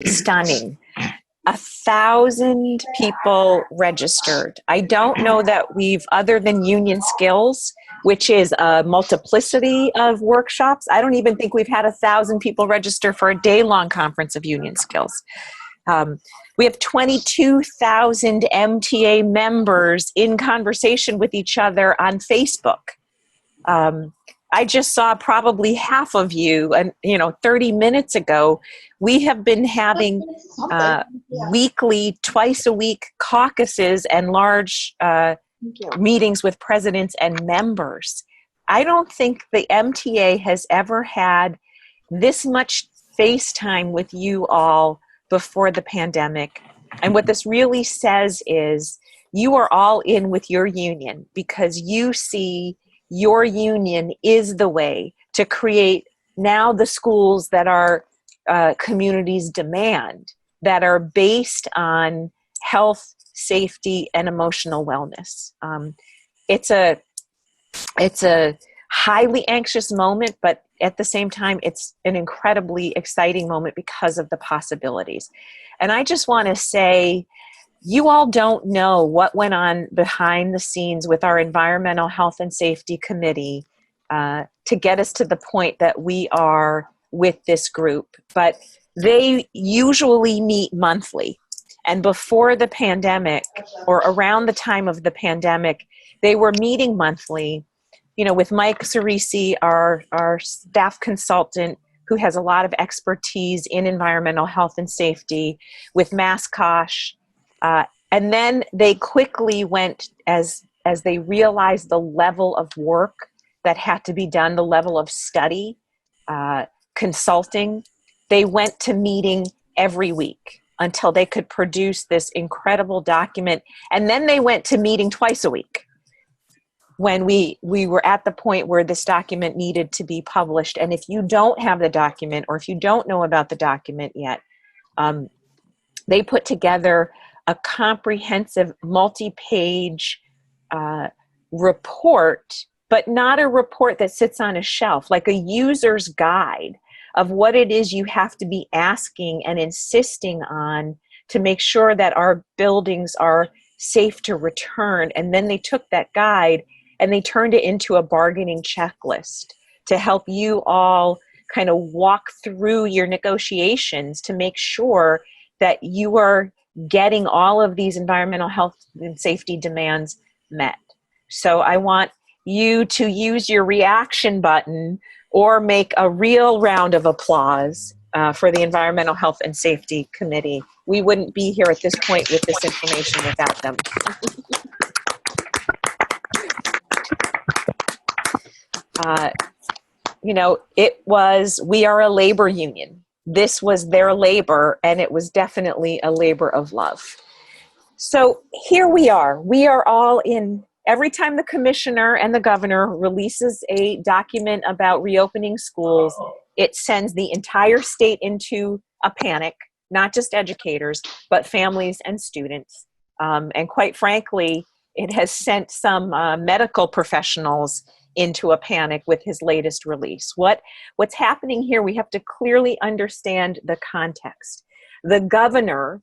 stunning. 1,000 people registered. I don't know that we've, other than Union Skills, which is a multiplicity of workshops, I don't even think we've had 1,000 people register for a day-long conference of Union Skills. We have 22,000 MTA members in conversation with each other on Facebook. I just saw probably half of you, and 30 minutes ago. We have been having weekly, twice a week caucuses and large meetings with presidents and members. I don't think the MTA has ever had this much FaceTime with you all before the pandemic. And what this really says is you are all in with your union because you see your union is the way to create now the schools that our communities demand, that are based on health, safety, and emotional wellness. It's a highly anxious moment, but at the same time, it's an incredibly exciting moment because of the possibilities. And I just want to say, you all don't know what went on behind the scenes with our Environmental Health and Safety Committee to get us to the point that we are with this group. But they usually meet monthly. And before the pandemic, or around the time of the pandemic, they were meeting monthly, with Mike Cerisi, our staff consultant, who has a lot of expertise in environmental health and safety, with Mascosh. And then they quickly went, as they realized the level of work that had to be done, the level of study, consulting, they went to meeting every week until they could produce this incredible document. And then they went to meeting twice a week when we were at the point where this document needed to be published. And if you don't have the document, or if you don't know about the document yet, they put together a comprehensive multi-page report, but not a report that sits on a shelf, like a user's guide of what it is you have to be asking and insisting on to make sure that our buildings are safe to return. And then they took that guide and they turned it into a bargaining checklist to help you all kind of walk through your negotiations to make sure that you are getting all of these environmental health and safety demands met. So I want you to use your reaction button or make a real round of applause for the Environmental Health and Safety Committee. We wouldn't be here at this point with this information without them. We are a labor union. This was their labor, and it was definitely a labor of love. So here we are. We are all in. Every time the commissioner and the governor releases a document about reopening schools, it sends the entire state into a panic, not just educators, but families and students. And quite frankly, it has sent some medical professionals into a panic with his latest release. What's happening here, we have to clearly understand the context. The governor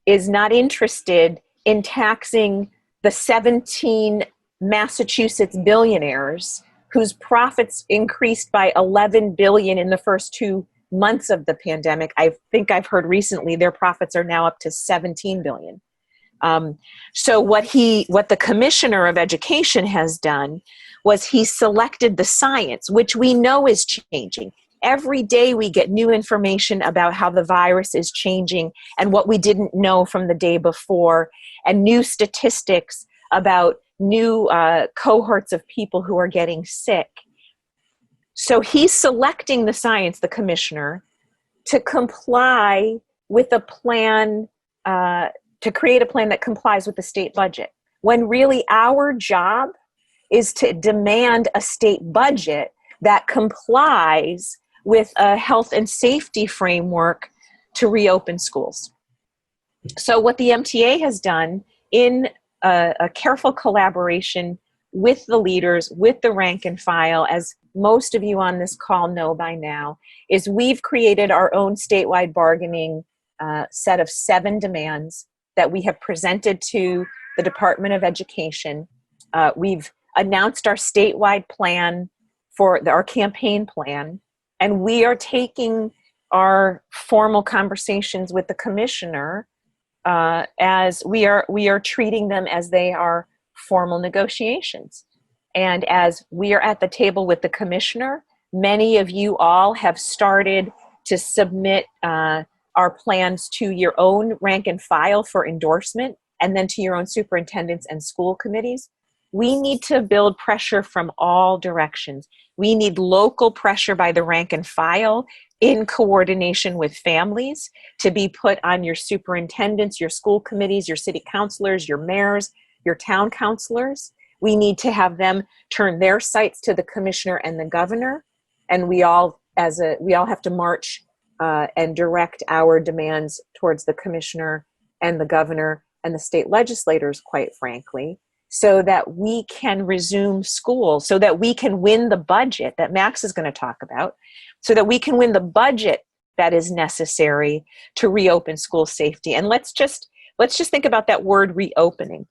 is not interested in taxing the 17 Massachusetts billionaires whose profits increased by 11 billion in the first 2 months of the pandemic. I think I've heard recently their profits are now up to 17 billion. So what the Commissioner of Education has done was he selected the science, which we know is changing. Every day we get new information about how the virus is changing and what we didn't know from the day before, and new statistics about new cohorts of people who are getting sick. So he's selecting the science, the commissioner, to comply with a plan, to create a plan that complies with the state budget, when really our job is to demand a state budget that complies with a health and safety framework to reopen schools. So what the MTA has done in a careful collaboration with the leaders, with the rank and file, as most of you on this call know by now, is we've created our own statewide bargaining set of 7 demands that we have presented to the Department of Education. We've announced our statewide plan for our campaign plan, and we are taking our formal conversations with the commissioner as we are treating them as they are formal negotiations. And as we are at the table with the commissioner, many of you all have started to submit our plans to your own rank and file for endorsement, and then to your own superintendents and school committees. We need to build pressure from all directions. We need local pressure by the rank and file in coordination with families to be put on your superintendents, your school committees, your city councilors, your mayors, your town councilors. We need to have them turn their sights to the commissioner and the governor, and we all have to march and direct our demands towards the commissioner and the governor and the state legislators, quite frankly, so that we can resume school, so that we can win the budget that Max is going to talk about, so that we can win the budget that is necessary to reopen school safety. And let's just think about that word reopening.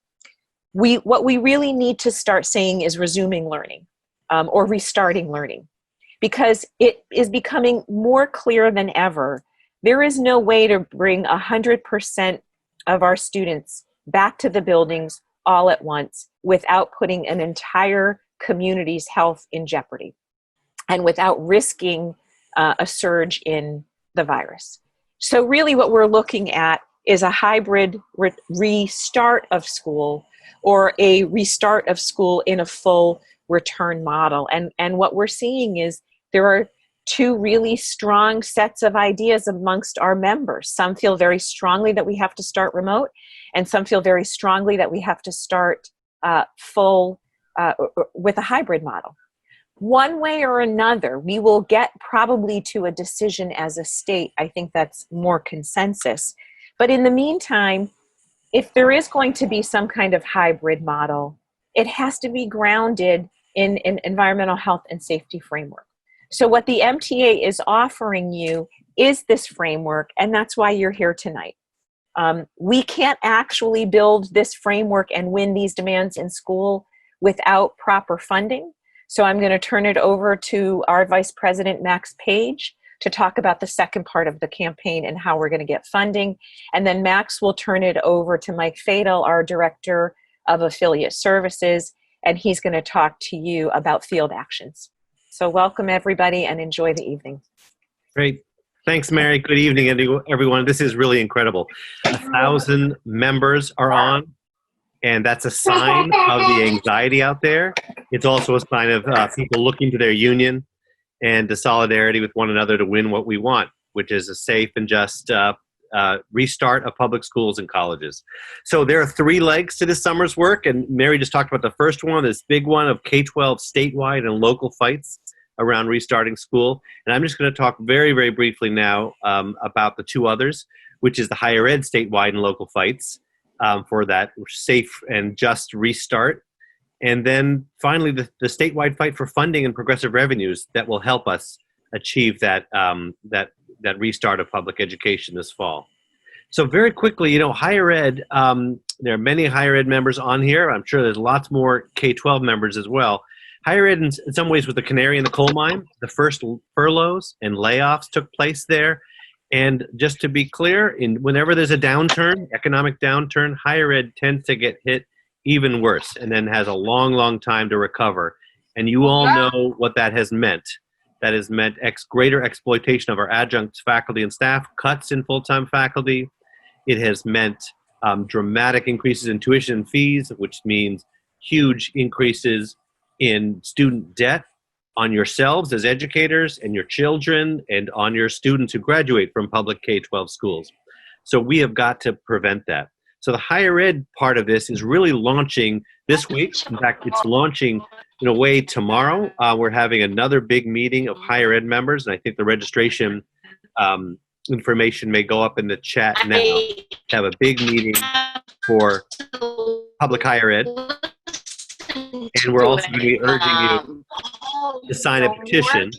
What we really need to start saying is resuming learning or restarting learning, because it is becoming more clear than ever. There is no way to bring 100% of our students back to the buildings all at once without putting an entire community's health in jeopardy and without risking a surge in the virus. So really what we're looking at is a hybrid restart of school, or a restart of school in a full return model. And what we're seeing is there are 2 really strong sets of ideas amongst our members. Some feel very strongly that we have to start remote, and some feel very strongly that we have to start full with a hybrid model. One way or another, we will get probably to a decision as a state. I think that's more consensus. But in the meantime, if there is going to be some kind of hybrid model, it has to be grounded in an environmental health and safety framework. So what the MTA is offering you is this framework, and that's why you're here tonight. We can't actually build this framework and win these demands in school without proper funding. So I'm going to turn it over to our Vice President, Max Page, to talk about the second part of the campaign and how we're going to get funding. And then Max will turn it over to Mike Fadel, our Director of Affiliate Services, and he's going to talk to you about field actions. So welcome everybody and enjoy the evening. Great. Thanks, Mary. Good evening, everyone. This is really incredible. 1,000 members are on, and that's a sign of the anxiety out there. It's also a sign of people looking to their union and the solidarity with one another to win what we want, which is a safe and just restart of public schools and colleges. So there are 3 legs to this summer's work, and Mary just talked about the first one, this big one of K-12 statewide and local fights around restarting school. And I'm just going to talk very, very briefly now about the 2 others, which is the higher ed statewide and local fights for that safe and just restart. And then finally, the statewide fight for funding and progressive revenues that will help us achieve that restart of public education this fall. So very quickly, higher ed, there are many higher ed members on here. I'm sure there's lots more K-12 members as well. Higher ed, in some ways, was the canary in the coal mine. The first furloughs and layoffs took place there. And just to be clear, whenever there's a downturn, economic downturn, higher ed tends to get hit even worse and then has a long, long time to recover. And you all know what that has meant. That has meant greater exploitation of our adjunct faculty and staff, cuts in full-time faculty. It has meant dramatic increases in tuition and fees, which means huge increases in student debt on yourselves as educators and your children and on your students who graduate from public K-12 schools. So we have got to prevent that. So the higher ed part of this is really launching this week. In fact, it's launching in a way tomorrow. We're having another big meeting of higher ed members, and I think the registration information may go up in the chat now. Have a big meeting for public higher ed. And we're also going to be urging you to sign a petition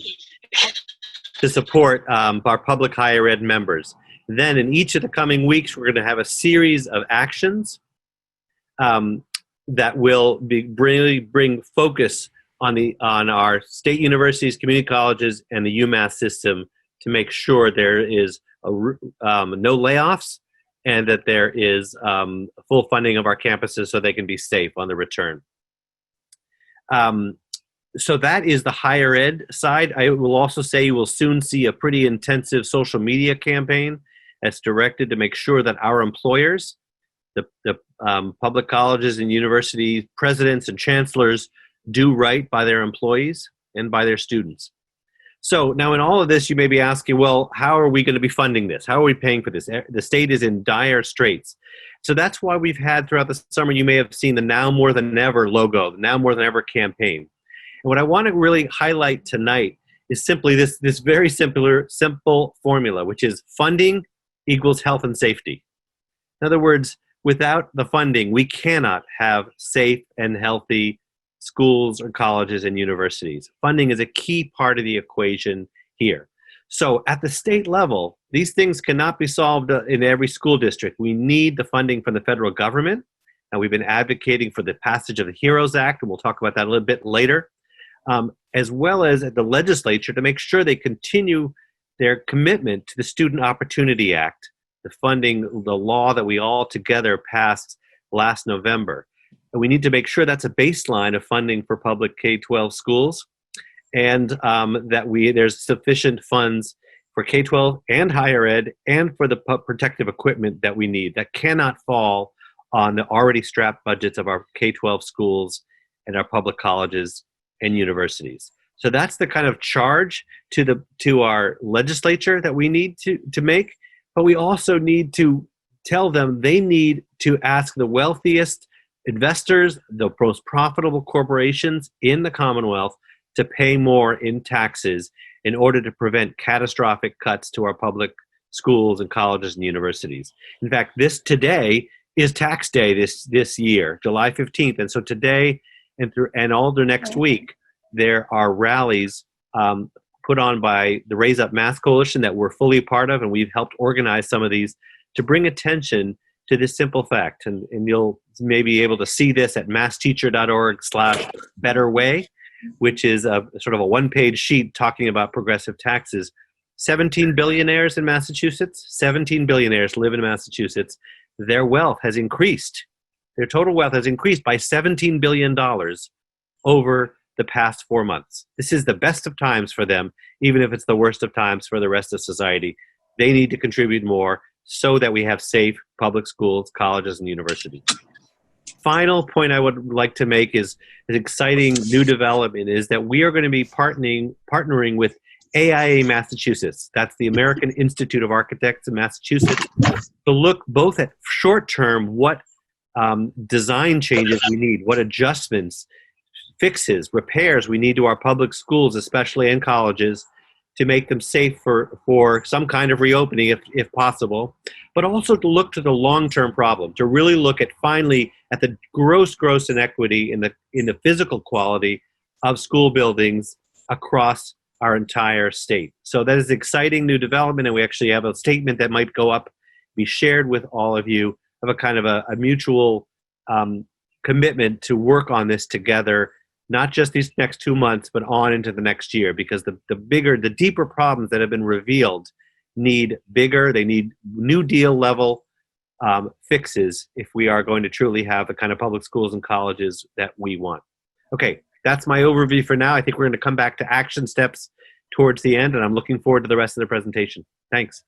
to support our public higher ed members. Then in each of the coming weeks, we're going to have a series of actions that will really bring focus on our state universities, community colleges, and the UMass system to make sure there is no layoffs and that there is full funding of our campuses so they can be safe on the return. So that is the higher ed side. I will also say you will soon see a pretty intensive social media campaign that's directed to make sure that our employers, the public colleges and university presidents and chancellors, do right by their employees and by their students. So now in all of this, you may be asking, well, how are we going to be funding this? How are we paying for this? The state is in dire straits. So that's why we've had throughout the summer, you may have seen the Now More Than Ever logo, the Now More Than Ever campaign. And what I want to really highlight tonight is simply this very simple formula, which is funding equals health and safety. In other words, without the funding, we cannot have safe and healthy schools or colleges and universities. Funding is a key part of the equation here. So at the state level, these things cannot be solved in every school district. We need the funding from the federal government, and we've been advocating for the passage of the HEROES Act, and we'll talk about that a little bit later, as well as at the legislature to make sure they continue their commitment to the Student Opportunity Act, the funding, the law that we all together passed last November. And we need to make sure that's a baseline of funding for public K-12 schools, and that there's sufficient funds for K-12 and higher ed and for the protective equipment that we need. That cannot fall on the already strapped budgets of our K-12 schools and our public colleges and universities. So that's the kind of charge to our legislature that we need to make, but we also need to tell them they need to ask the wealthiest investors, the most profitable corporations in the Commonwealth to pay more in taxes in order to prevent catastrophic cuts to our public schools and colleges and universities. In fact, today is tax day this year, July 15th. And so today and all the next week, there are rallies put on by the Raise Up Math Coalition that we're fully a part of, and we've helped organize some of these to bring attention to this simple fact. And you'll maybe be able to see this at massteacher.org/betterway, which is a sort of a one-page sheet talking about progressive taxes. 17 billionaires in Massachusetts, 17 billionaires live in Massachusetts. Their wealth has increased. Their total wealth has increased by $17 billion over the past 4 months. This is the best of times for them, even if it's the worst of times for the rest of society. They need to contribute more so that we have safe public schools, colleges, and universities. Final point I would like to make is an exciting new development is that we are going to be partnering with AIA Massachusetts. That's the American Institute of Architects in Massachusetts, to look both at short-term what design changes we need, what adjustments, fixes, repairs we need to our public schools, especially in colleges, to make them safe for some kind of reopening if possible, but also to look to the long-term problem, to really look at finally at the gross inequity in the physical quality of school buildings across our entire state. So that is exciting new development, and we actually have a statement that might go up, be shared with all of you, of a kind of a mutual commitment to work on this together, not just these next 2 months, but on into the next year, because the deeper problems that have been revealed need they need New Deal level fixes if we are going to truly have the kind of public schools and colleges that we want. Okay, that's my overview for now. I think we're going to come back to action steps towards the end, and I'm looking forward to the rest of the presentation. Thanks.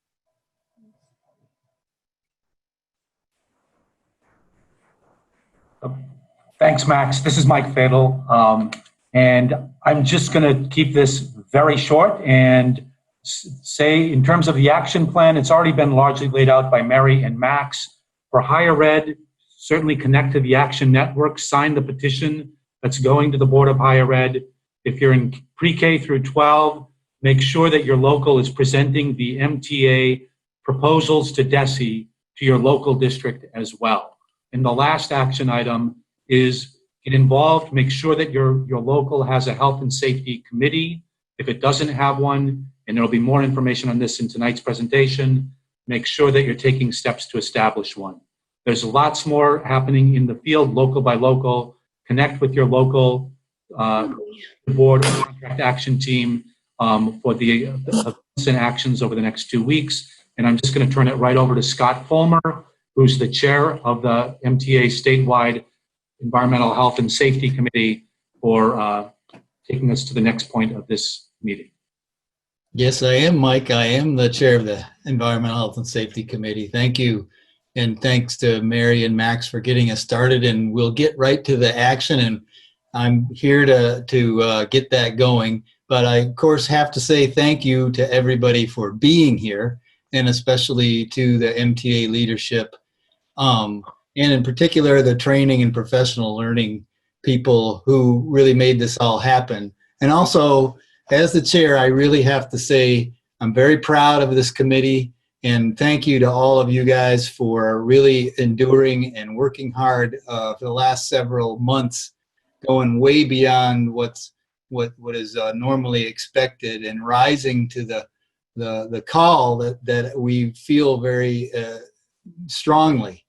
Thanks, Max. This is Mike Fadel, and I'm just going to keep this very short and say, in terms of the action plan, it's already been largely laid out by Mary and Max. For higher ed, certainly connect to the Action Network, sign the petition that's going to the Board of Higher Ed. If you're in pre-K through 12, make sure that your local is presenting the MTA proposals to DESE to your local district as well. And the last action item is Get involved. Make sure that your local has a health and safety committee. If it doesn't have one, and there will be more information on this in tonight's presentation, make sure that you're taking steps to establish one. There's lots more happening in the field, local by local. Connect with your local board or contract action team for the events and actions over the next 2 weeks. And I'm just going to turn it right over to Scott Fulmer, who's the chair of the MTA statewide Environmental Health and Safety Committee, for taking us to the next point of this meeting. Yes, I am, Mike. I am the chair of the Environmental Health and Safety Committee. Thank you. And thanks to Mary and Max for getting us started. And we'll get right to the action. And I'm here to get that going. But I, of course, have to say thank you to everybody for being here, and especially to the MTA leadership. And in particular, the training and professional learning people who really made this all happen. And also, as the chair, I really have to say I'm very proud of this committee, and thank you to all of you guys for really enduring and working hard for the last several months, going way beyond what is normally expected, and rising to the call that we feel very strongly.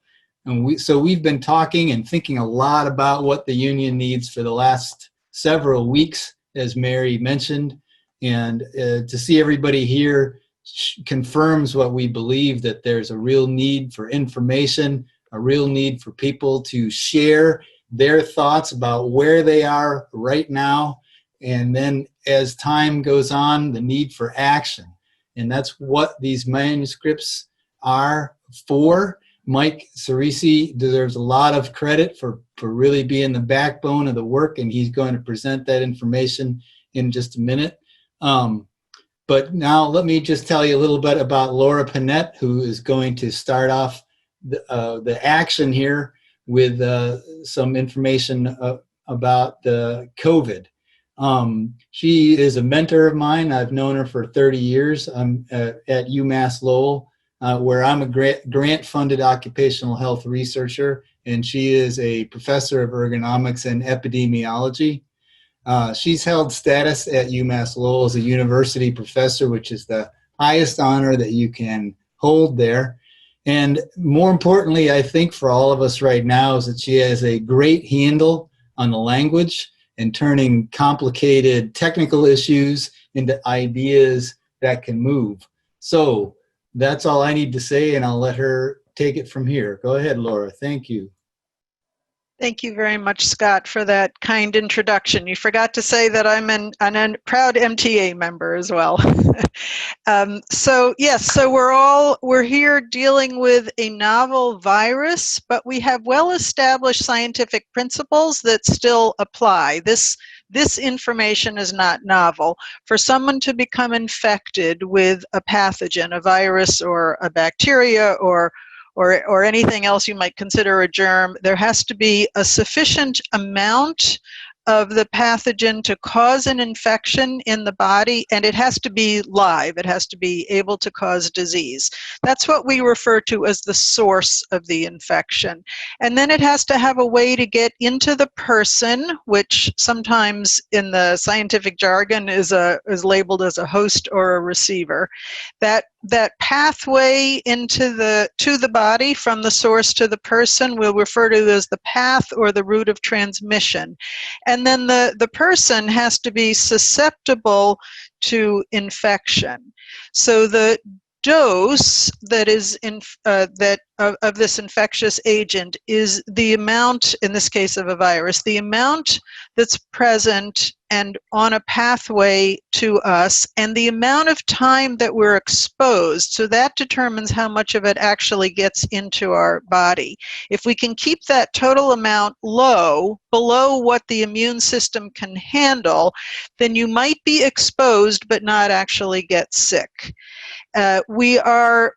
And we've been talking and thinking a lot about what the union needs for the last several weeks, as Mary mentioned, and to see everybody here confirms what we believe, that there's a real need for information, a real need for people to share their thoughts about where they are right now, and then as time goes on, the need for action. And that's what these manuscripts are for. Mike Cerisi deserves a lot of credit for really being the backbone of the work, and he's going to present that information in just a minute. But now let me just tell you a little bit about Laura Panett, who is going to start off the action here with some information about the COVID. She is a mentor of mine. I've known her for 30 years. I'm at UMass Lowell, where I'm a grant-funded occupational health researcher, and she is a professor of ergonomics and epidemiology. She's held status at UMass Lowell as a university professor, which is the highest honor that you can hold there. And more importantly, I think for all of us right now, is that she has a great handle on the language and turning complicated technical issues into ideas that can move. So that's all I need to say, and I'll let her take it from here. Go ahead, Laura. Thank you. Thank you very much, Scott, for that kind introduction. You forgot to say that I'm a proud MTA member as well. So we're here dealing with a novel virus, but we have well-established scientific principles that still apply. This information is not novel. For someone to become infected with a pathogen, a virus or a bacteria or anything else you might consider a germ, there has to be a sufficient amount of the pathogen to cause an infection in the body, and it has to be live. It has to be able to cause disease. That's what we refer to as the source of the infection. And then it has to have a way to get into the person, which sometimes in the scientific jargon is labeled as a host or a receiver. That pathway to the body from the source to the person we'll refer to as the path or the route of transmission. And then the person has to be susceptible to infection. So the dose that is of this infectious agent is the amount, in this case of a virus, the amount that's present and on a pathway to us, and the amount of time that we're exposed. So that determines how much of it actually gets into our body. If we can keep that total amount low, below what the immune system can handle, then you might be exposed but not actually get sick. We are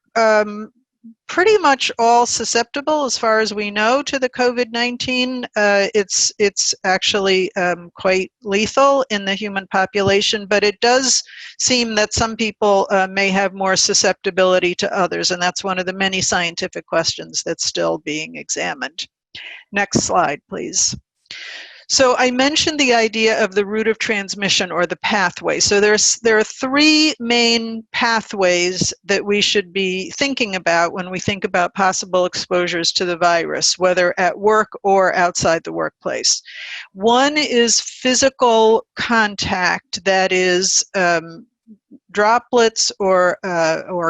pretty much all susceptible, as far as we know, to the COVID-19. It's actually quite lethal in the human population, but it does seem that some people may have more susceptibility to others, and that's one of the many scientific questions that's still being examined. Next slide, please. So I mentioned the idea of the route of transmission, or the pathway. So there are three main pathways that we should be thinking about when we think about possible exposures to the virus, whether at work or outside the workplace. One is physical contact, that is droplets or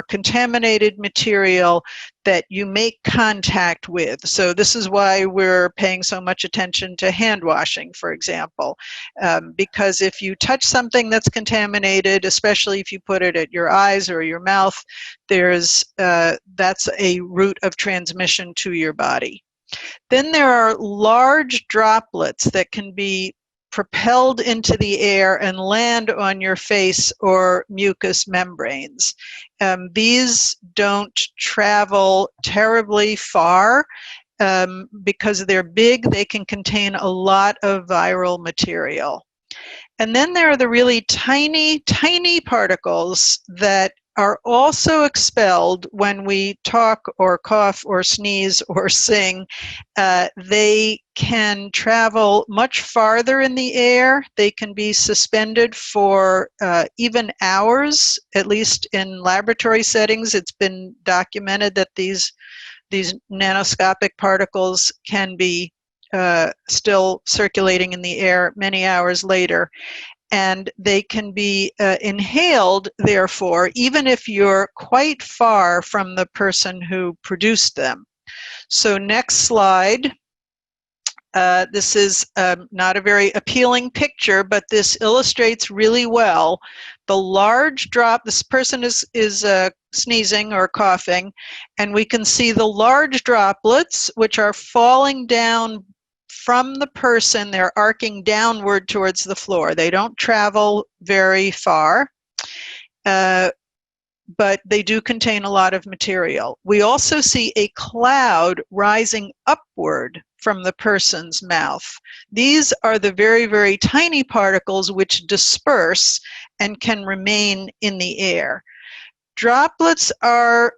contaminated material that you make contact with. So this is why we're paying so much attention to hand washing, for example, because if you touch something that's contaminated, especially if you put it at your eyes or your mouth, that's a route of transmission to your body. Then there are large droplets that can be propelled into the air and land on your face or mucous membranes. These don't travel terribly far because they're big. They can contain a lot of viral material. And then there are the really tiny, tiny particles that are also expelled when we talk or cough or sneeze or sing. They can travel much farther in the air. They can be suspended for even hours, at least in laboratory settings. It's been documented that these nanoscopic particles can be still circulating in the air many hours later. And they can be inhaled, therefore, even if you're quite far from the person who produced them. So next slide. This is not a very appealing picture, but this illustrates really well the large drop. This person is sneezing or coughing, and we can see the large droplets, which are falling down from the person. They're arcing downward towards the floor. They don't travel very far, but they do contain a lot of material. We also see a cloud rising upward from the person's mouth. These are the very, very tiny particles which disperse and can remain in the air. Droplets are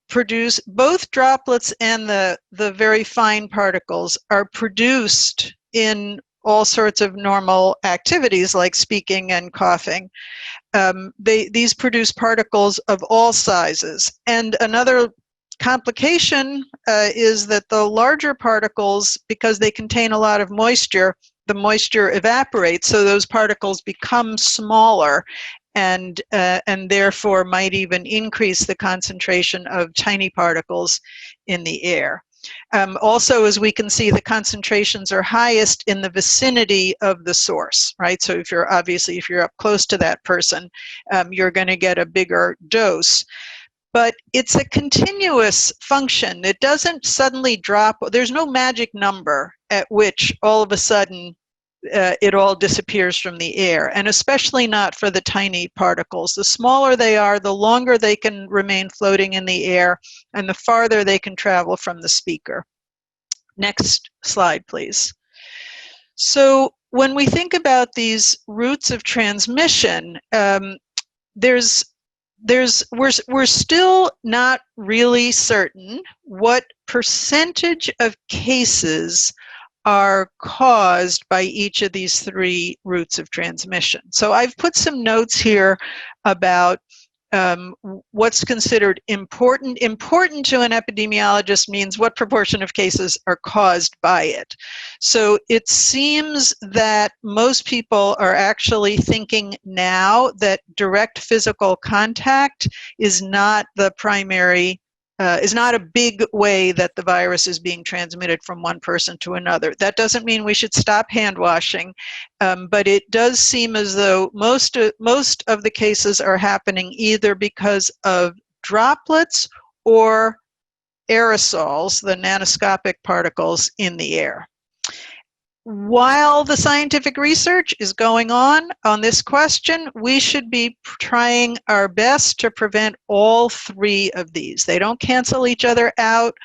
produced, both droplets and the very fine particles are produced in all sorts of normal activities like speaking and coughing. These produce particles of all sizes. And another complication is that the larger particles, because they contain a lot of moisture, the moisture evaporates, so those particles become smaller, and therefore might even increase the concentration of tiny particles in the air. Also, as we can see, the concentrations are highest in the vicinity of the source, right? So if you're up close to that person, you're going to get a bigger dose. But it's a continuous function. It doesn't suddenly drop. There's no magic number at which all of a sudden it all disappears from the air, and especially not for the tiny particles. The smaller they are, the longer they can remain floating in the air, and the farther they can travel from the speaker. Next slide, please. So when we think about these routes of transmission, we're still not really certain what percentage of cases are caused by each of these three routes of transmission. So I've put some notes here about what's considered important. Important to an epidemiologist means what proportion of cases are caused by it. So it seems that most people are actually thinking now that direct physical contact is not the primary, is not a big way that the virus is being transmitted from one person to another. That doesn't mean we should stop hand washing, but it does seem as though most of the cases are happening either because of droplets or aerosols, the nanoscopic particles in the air. While the scientific research is going on this question, we should be trying our best to prevent all three of these. They don't cancel each other out.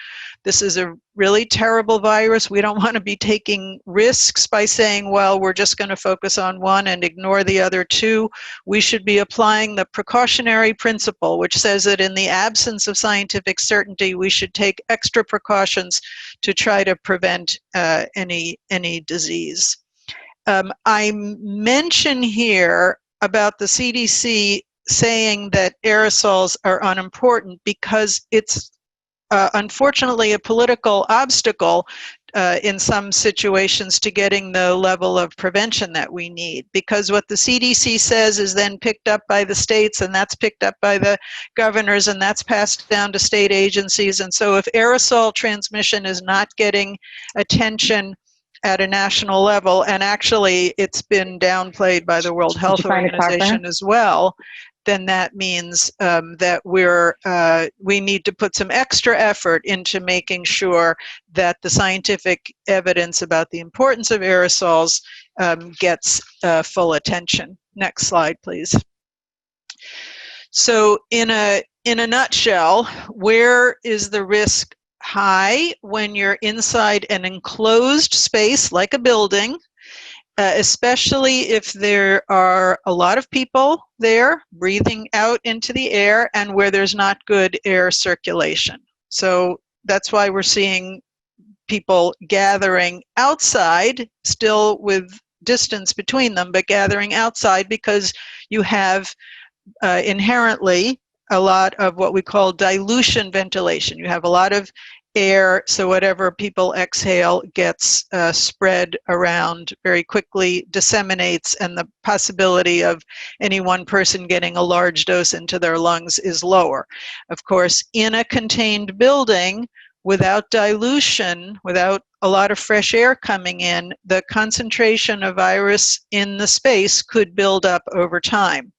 This is a really terrible virus. We don't want to be taking risks by saying, well, we're just going to focus on one and ignore the other two. We should be applying the precautionary principle, which says that in the absence of scientific certainty, we should take extra precautions to try to prevent any disease. I mention here about the CDC saying that aerosols are unimportant because it's unfortunately a political obstacle in some situations to getting the level of prevention that we need, because what the CDC says is then picked up by the states, and that's picked up by the governors, and that's passed down to state agencies. And so if aerosol transmission is not getting attention at a national level, and actually it's been downplayed by the World Health Organization as well, then that means that we need to put some extra effort into making sure that the scientific evidence about the importance of aerosols gets full attention. Next slide, please. So in a nutshell, where is the risk high? When you're inside an enclosed space like a building, especially if there are a lot of people there breathing out into the air and where there's not good air circulation. So that's why we're seeing people gathering outside, still with distance between them, but gathering outside, because you have inherently a lot of what we call dilution ventilation. You have a lot of air, so whatever people exhale gets spread around very quickly, disseminates, and the possibility of any one person getting a large dose into their lungs is lower. Of course, in a contained building, without dilution, without a lot of fresh air coming in, the concentration of virus in the space could build up over time.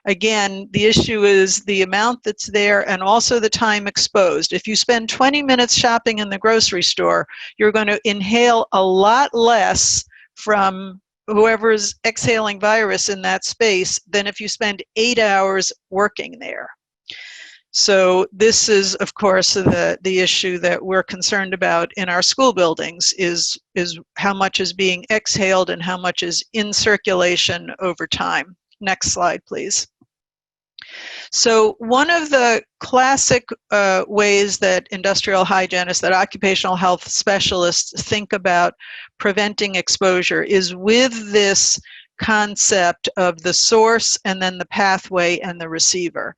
Again, the issue is the amount that's there and also the time exposed. If you spend 20 minutes shopping in the grocery store, you're going to inhale a lot less from whoever's exhaling virus in that space than if you spend 8 hours working there. So this is, of course, the issue that we're concerned about in our school buildings is how much is being exhaled and how much is in circulation over time. Next slide, please. So one of the classic ways that industrial hygienists, that occupational health specialists think about preventing exposure is with this concept of the source and then the pathway and the receiver.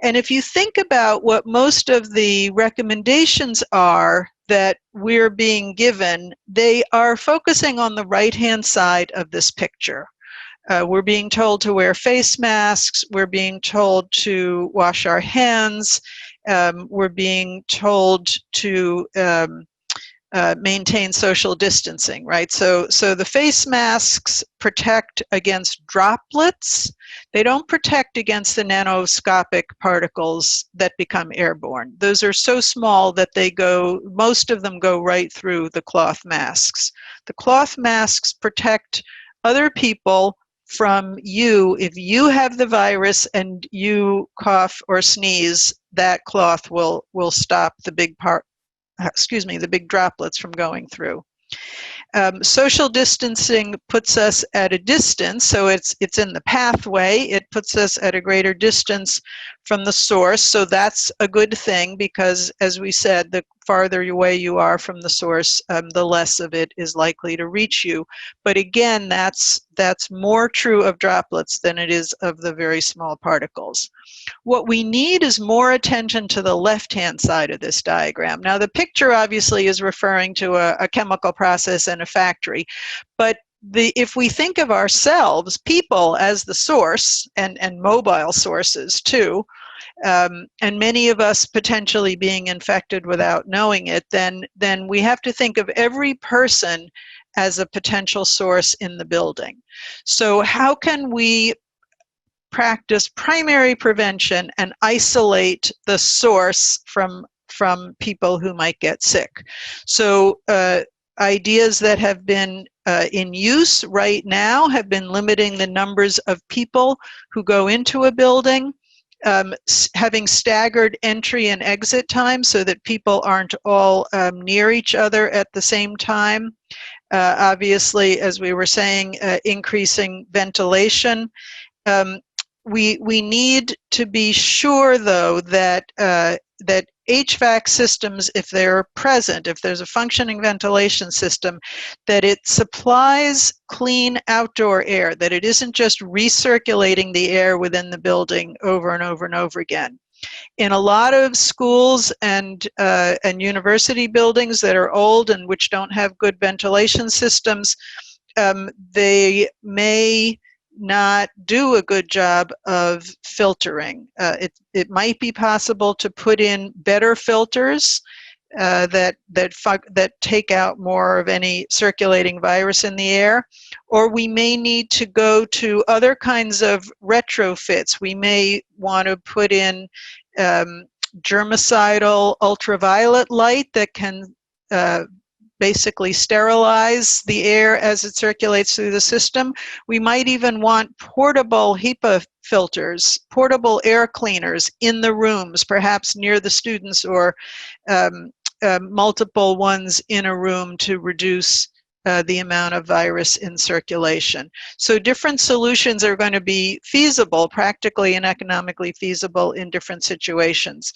And if you think about what most of the recommendations are that we're being given, they are focusing on the right-hand side of this picture. We're being told to wear face masks. We're being told to wash our hands. We're being told to maintain social distancing, right? So the face masks protect against droplets. They don't protect against the nanoscopic particles that become airborne. Those are so small that most of them go right through the cloth masks. The cloth masks protect other people from you. If you have the virus and you cough or sneeze, that cloth will stop the big droplets from going through. Social distancing puts us at a distance, so it's in the pathway. It puts us at a greater distance from the source, so that's a good thing because, as we said, the farther away you are from the source, the less of it is likely to reach you. But again, that's more true of droplets than it is of the very small particles. What we need is more attention to the left-hand side of this diagram. Now, the picture obviously is referring to a chemical process in a factory, but if we think of ourselves, people, as the source, and mobile sources too, and many of us potentially being infected without knowing it, then we have to think of every person as a potential source in the building. So how can we practice primary prevention and isolate the source from people who might get sick? So ideas that have been in use right now have been limiting the numbers of people who go into a building. having staggered entry and exit times so that people aren't all near each other at the same time. Obviously, as we were saying, increasing ventilation. We need to be sure, though, that that HVAC systems, if they're present, if there's a functioning ventilation system, that it supplies clean outdoor air, that it isn't just recirculating the air within the building over and over and over again. In a lot of schools and university buildings that are old and which don't have good ventilation systems, they may not do a good job of filtering. It might be possible to put in better filters that take out more of any circulating virus in the air, or we may need to go to other kinds of retrofits. We may want to put in germicidal ultraviolet light that can basically sterilize the air as it circulates through the system. We might even want portable HEPA filters, portable air cleaners in the rooms, perhaps near the students, or multiple ones in a room to reduce the amount of virus in circulation. So different solutions are going to be feasible, practically and economically feasible in different situations.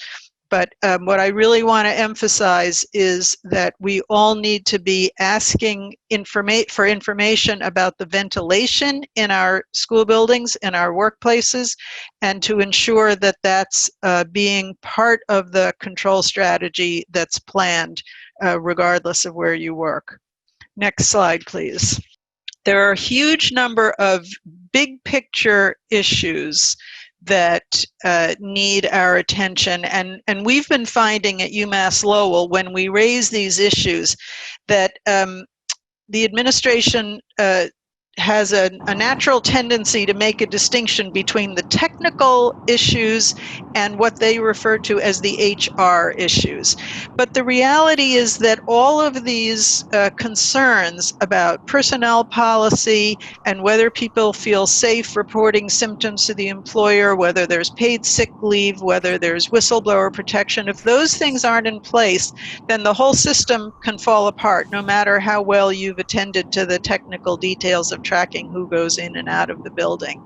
But what I really want to emphasize is that we all need to be asking for information about the ventilation in our school buildings, in our workplaces, and to ensure that that's being part of the control strategy that's planned, regardless of where you work. Next slide, please. There are a huge number of big picture issues that need our attention, and we've been finding at UMass Lowell, when we raise these issues, that the administration has a natural tendency to make a distinction between the technical issues and what they refer to as the HR issues. But the reality is that all of these concerns about personnel policy and whether people feel safe reporting symptoms to the employer, whether there's paid sick leave, whether there's whistleblower protection, if those things aren't in place, then the whole system can fall apart, no matter how well you've attended to the technical details of tracking who goes in and out of the building.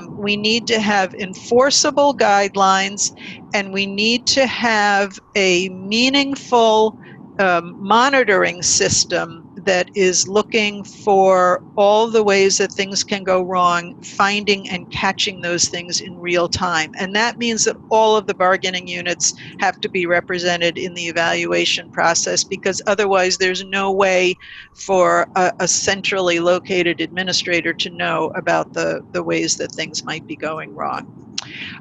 We need to have enforceable guidelines, and we need to have a meaningful monitoring system that is looking for all the ways that things can go wrong, finding and catching those things in real time. And that means that all of the bargaining units have to be represented in the evaluation process, because otherwise there's no way for a centrally located administrator to know about the ways that things might be going wrong.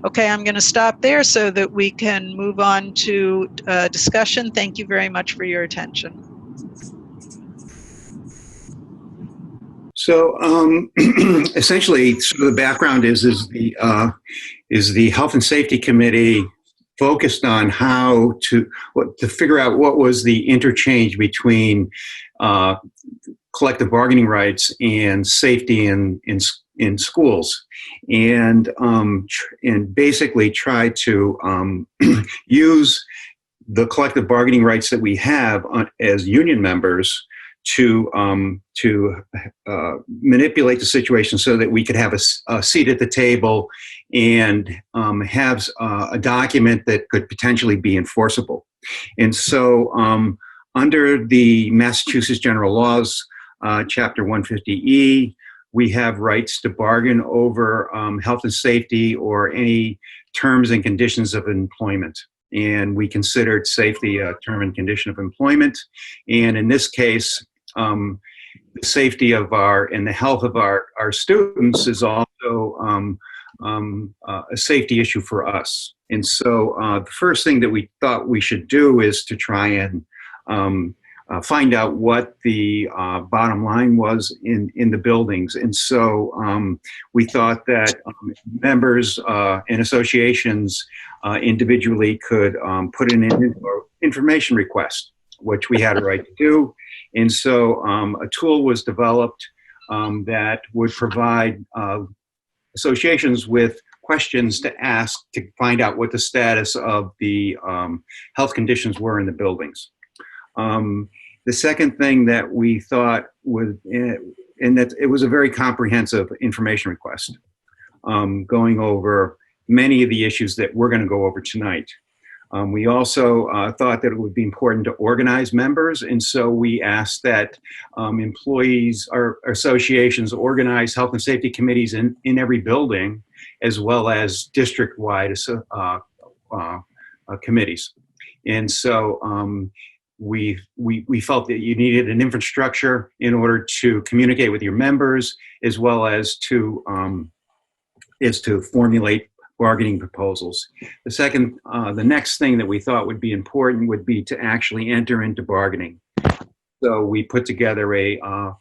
Okay, I'm going to stop there so that we can move on to discussion. Thank you very much for your attention. So essentially, sort of the background is the Health and Safety Committee focused on how to figure out what was the interchange between collective bargaining rights and safety in schools, and basically try to use the collective bargaining rights that we have as union members to manipulate the situation so that we could have a seat at the table and have a document that could potentially be enforceable. And so under the Massachusetts General Laws, Chapter 150E, we have rights to bargain over health and safety or any terms and conditions of employment. And we considered safety a term and condition of employment. And in this case, the safety of and the health of our students is also a safety issue for us. And so the first thing that we thought we should do is to try and find out what the bottom line was in the buildings. And so we thought that members and associations individually could put in an information request, which we had a right to do. And so a tool was developed that would provide associations with questions to ask to find out what the status of the health conditions were in the buildings. The second thing that we thought was, and that it was a very comprehensive information request, going over many of the issues that we're going to go over tonight. We also thought that it would be important to organize members, and so we asked that employees or associations organize health and safety committees in every building, as well as district-wide committees. And so we felt that you needed an infrastructure in order to communicate with your members, as well as to formulate bargaining proposals. The next thing that we thought would be important would be to actually enter into bargaining. So we put together a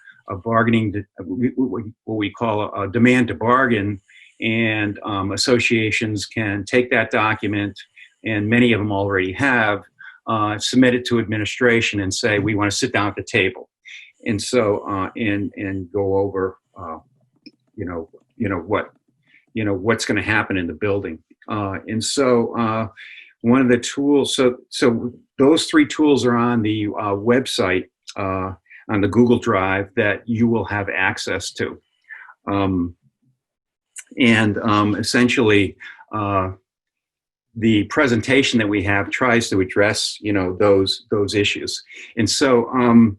bargaining, what we call a demand to bargain, and associations can take that document, and many of them already have, submit it to administration and say, we want to sit down at the table. And so, and go over, what's going to happen in the building. And so one of the tools, so those three tools are on the website, on the Google Drive, that you will have access to. Essentially, the presentation that we have tries to address, those issues. And so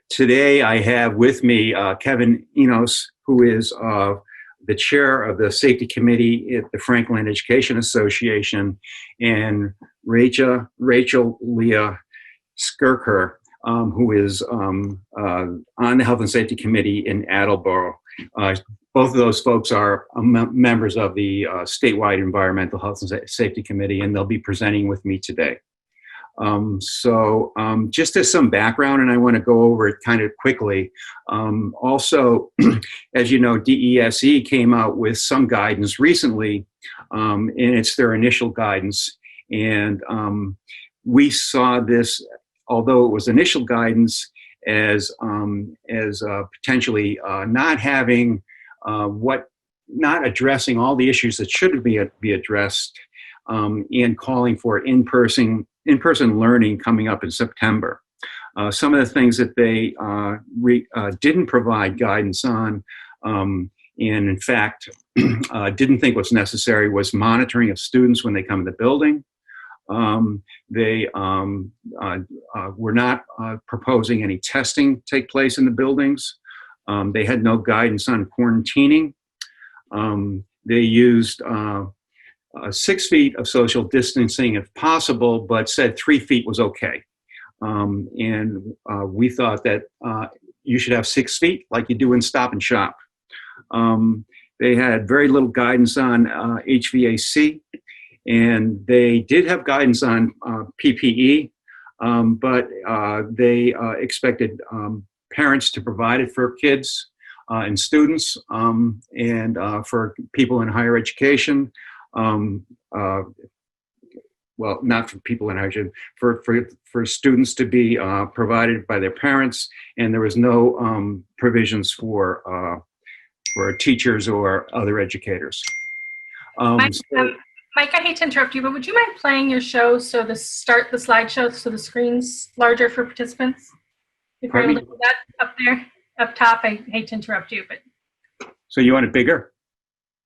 today I have with me Kevin Enos, who is the chair of the safety committee at the Franklin Education Association, and Rachel Leah Skirker, who is on the Health and Safety Committee in Attleboro. Both of those folks are members of the statewide Environmental Health and Safety Committee, and they'll be presenting with me today. Just as some background, and I want to go over it kind of quickly. Also, as you know, DESE came out with some guidance recently, and it's their initial guidance. And we saw this, although it was initial guidance, as potentially not having not addressing all the issues that should be addressed, and calling for in-person learning coming up in September. Some of the things that they didn't provide guidance on, and in fact didn't think was necessary, was monitoring of students when they come to the building. They were not proposing any testing take place in the buildings. They had no guidance on quarantining. They used 6 feet of social distancing if possible, but said 3 feet was okay. We thought that you should have 6 feet like you do in Stop and Shop. They had very little guidance on HVAC, and they did have guidance on PPE, but they expected parents to provide it for kids and students, and for people in higher education. Well, not for people in higher education, for students to be provided by their parents, and there was no provisions for teachers or other educators. Mike, I hate to interrupt you, but would you mind playing your show so start the slideshow so the screen's larger for participants? If you're able to do that up there, up top. I hate to interrupt you, but. So you want it bigger?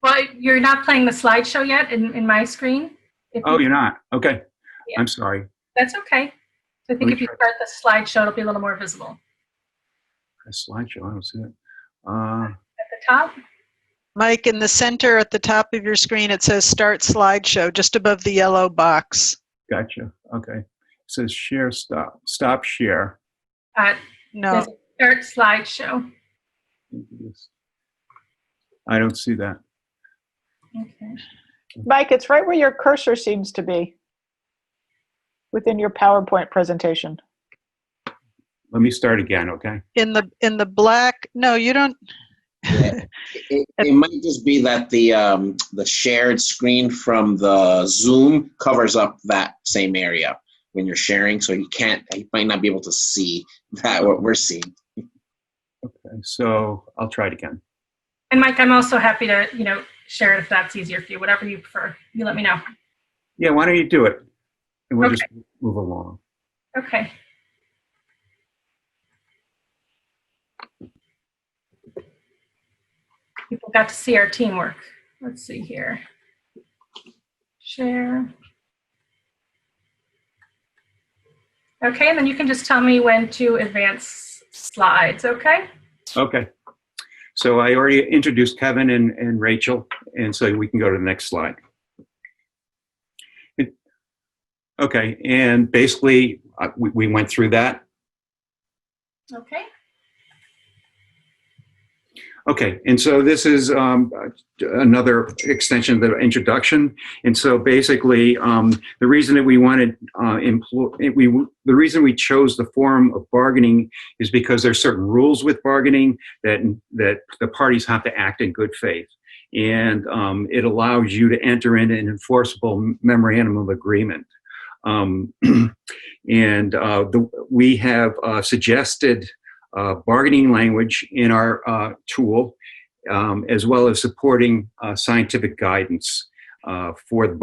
Well, you're not playing the slideshow yet in my screen. You're not? Okay. Yeah. I'm sorry. That's okay. So I think if you start the slideshow, it'll be a little more visible. A slideshow, I don't see it. At the top? Mike, in the center at the top of your screen, it says Start Slideshow, just above the yellow box. Gotcha. Okay. It says Share Stop. Stop Share. No. Start Slideshow. I don't see that. Okay. Mike, it's right where your cursor seems to be within your PowerPoint presentation. Let me start again, okay? In the black, no, you don't. Yeah. It might just be that the shared screen from the Zoom covers up that same area when you're sharing, so you might not be able to see what we're seeing. Okay, so I'll try it again. And Mike, I'm also happy to, share it if that's easier for you, whatever you prefer. You let me know. Yeah, why don't you do it? And we'll Okay. just move along. Okay. People got to see our teamwork. Let's see here. Share. Okay, and then you can just tell me when to advance slides, okay? Okay. So I already introduced Kevin and Rachel, and so we can go to the next slide. Okay, and basically we went through that. Okay. Okay, and so this is another extension of the introduction. And so basically, the reason that we wanted the reason we chose the form of bargaining is because there's certain rules with bargaining that the parties have to act in good faith, and it allows you to enter in an enforceable memorandum of agreement. We have suggested bargaining language in our tool, as well as supporting scientific guidance for the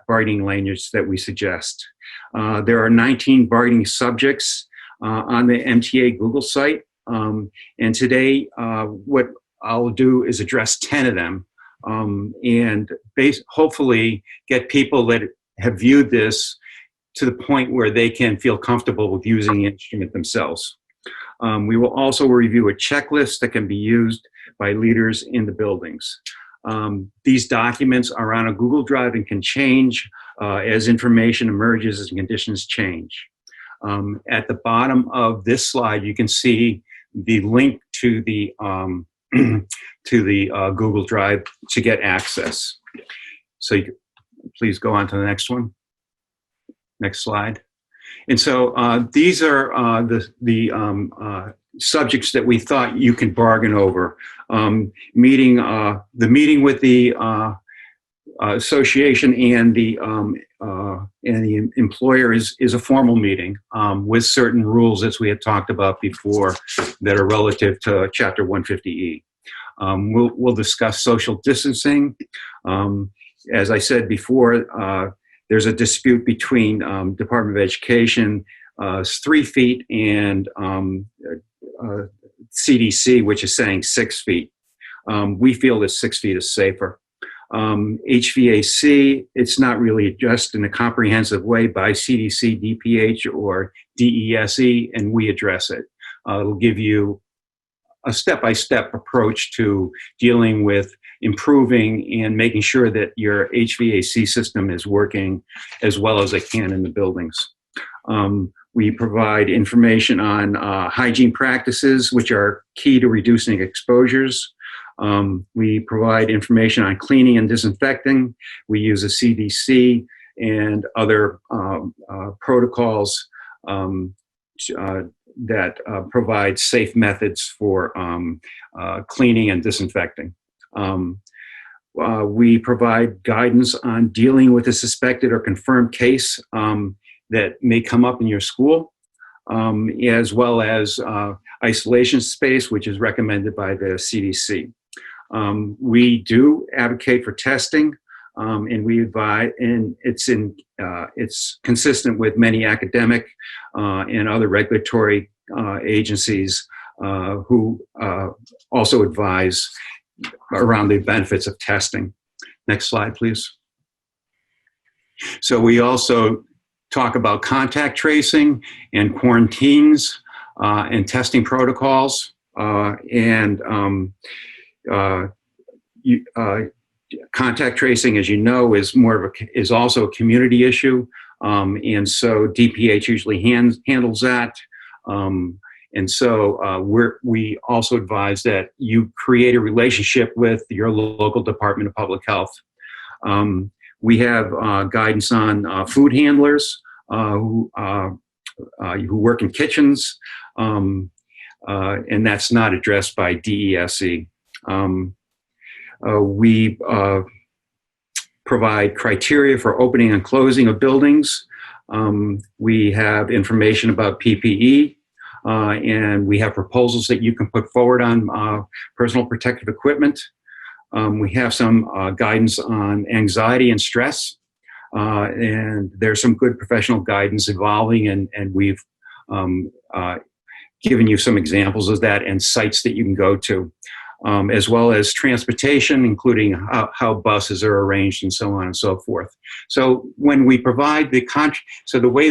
bargaining language that we suggest. There are 19 bargaining subjects on the MTA Google site, and today what I'll do is address 10 of them, and hopefully get people that have viewed this to the point where they can feel comfortable with using the instrument themselves. We will also review a checklist that can be used by leaders in the buildings. These documents are on a Google Drive and can change as information emerges as conditions change. At the bottom of this slide, you can see the link to the Google Drive to get access. So please go on to the next one. Next slide. And so these are the subjects that we thought you could bargain over. The meeting with the association and the employer is a formal meeting with certain rules, as we had talked about before, that are relative to Chapter 150E. We'll discuss social distancing. As I said before, there's a dispute between Department of Education, 3 feet, and CDC, which is saying 6 feet. We feel that 6 feet is safer. HVAC, it's not really addressed in a comprehensive way by CDC, DPH, or DESE, and we address it. It'll give you a step-by-step approach to dealing with improving and making sure that your HVAC system is working as well as it can in the buildings. We provide information on hygiene practices, which are key to reducing exposures. We provide information on cleaning and disinfecting. We use a CDC and other protocols that provide safe methods for cleaning and disinfecting. We provide guidance on dealing with a suspected or confirmed case that may come up in your school, as well as isolation space, which is recommended by the CDC. We do advocate for testing, and we advise, and it's consistent with many academic and other regulatory agencies who also advise around the benefits of testing. Next slide, please. So we also talk about contact tracing and quarantines and testing protocols, contact tracing, as you know, is also a community issue, and so DPH usually handles that. And so we also advise that you create a relationship with your local Department of Public Health. We have guidance on food handlers who work in kitchens, and that's not addressed by DESE. We provide criteria for opening and closing of buildings. We have information about PPE. And we have proposals that you can put forward on personal protective equipment. We have some guidance on anxiety and stress, and there's some good professional guidance evolving, and we've given you some examples of that and sites that you can go to, as well as transportation, including how buses are arranged and so on and so forth. So when we provide so the way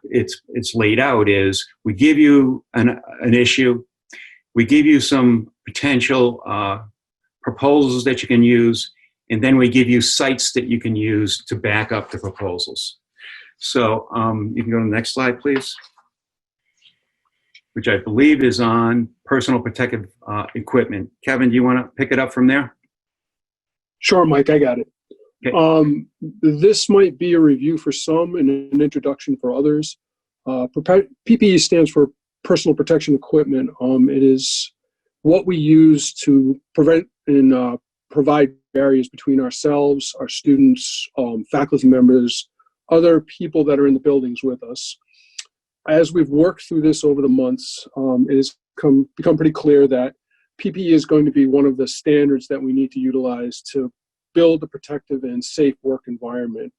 it's laid out is we give you an issue, we give you some potential proposals that you can use, and then we give you sites that you can use to back up the proposals. So you can go to the next slide, please, which I believe is on personal protective equipment. Kevin, do you want to pick it up from there? Sure, Mike, I got it. Okay. This might be a review for some and an introduction for others. PPE stands for personal protection equipment. It is what we use to prevent and provide barriers between ourselves, our students, faculty members, other people that are in the buildings with us. As we've worked through this over the months, it has become pretty clear that PPE is going to be one of the standards that we need to utilize to build a protective and safe work environment.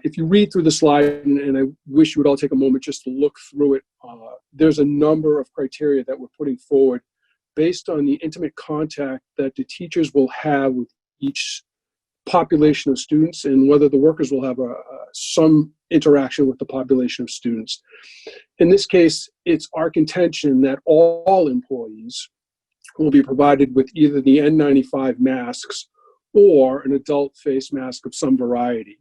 If you read through the slide, and I wish you would all take a moment just to look through it, there's a number of criteria that we're putting forward based on the intimate contact that the teachers will have with each population of students and whether the workers will have some interaction with the population of students. In this case, it's our contention that all employees will be provided with either the N95 masks or an adult face mask of some variety.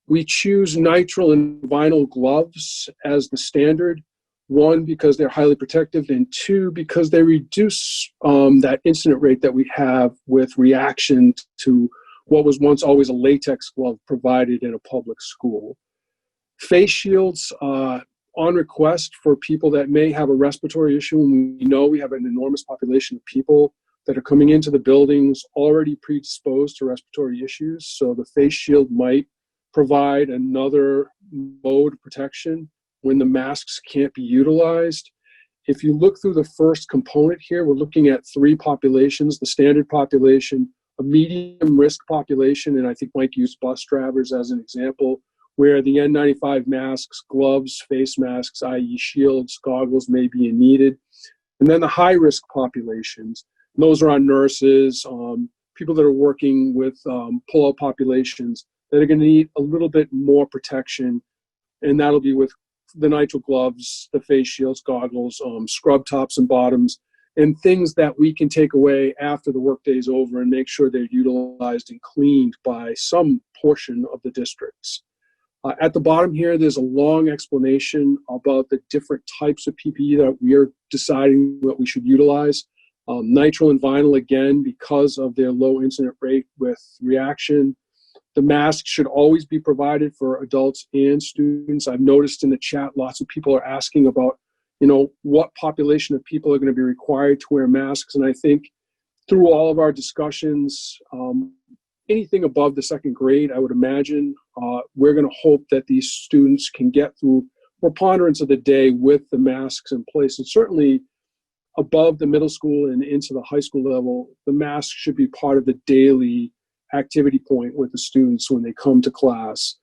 We choose nitrile and vinyl gloves as the standard, one, because they're highly protective, and two, because they reduce that incident rate that we have with reaction to what was once always a latex glove provided in a public school. Face shields on request for people that may have a respiratory issue, and we know we have an enormous population of people that are coming into the buildings already predisposed to respiratory issues, so the face shield might provide another mode of protection when the masks can't be utilized. If you look through the first component here, we're looking at three populations: the standard population, a medium risk population, and I think Mike used bus drivers as an example, where the N95 masks, gloves, face masks, i.e. shields, goggles may be needed. And then the high risk populations, those are on nurses, people that are working with pull-out populations that are going to need a little bit more protection, and that'll be with the nitrile gloves, the face shields, goggles, scrub tops and bottoms, and things that we can take away after the workday is over and make sure they're utilized and cleaned by some portion of the districts. At the bottom here, there's a long explanation about the different types of PPE that we are deciding what we should utilize. Nitrile and vinyl, again, because of their low incident rate with reaction. The mask should always be provided for adults and students. I've noticed in the chat, lots of people are asking about, what population of people are going to be required to wear masks. And I think through all of our discussions, anything above the second grade, I would imagine, we're going to hope that these students can get through preponderance of the day with the masks in place. And certainly above the middle school and into the high school level, the mask should be part of the daily activity point with the students when they come to class.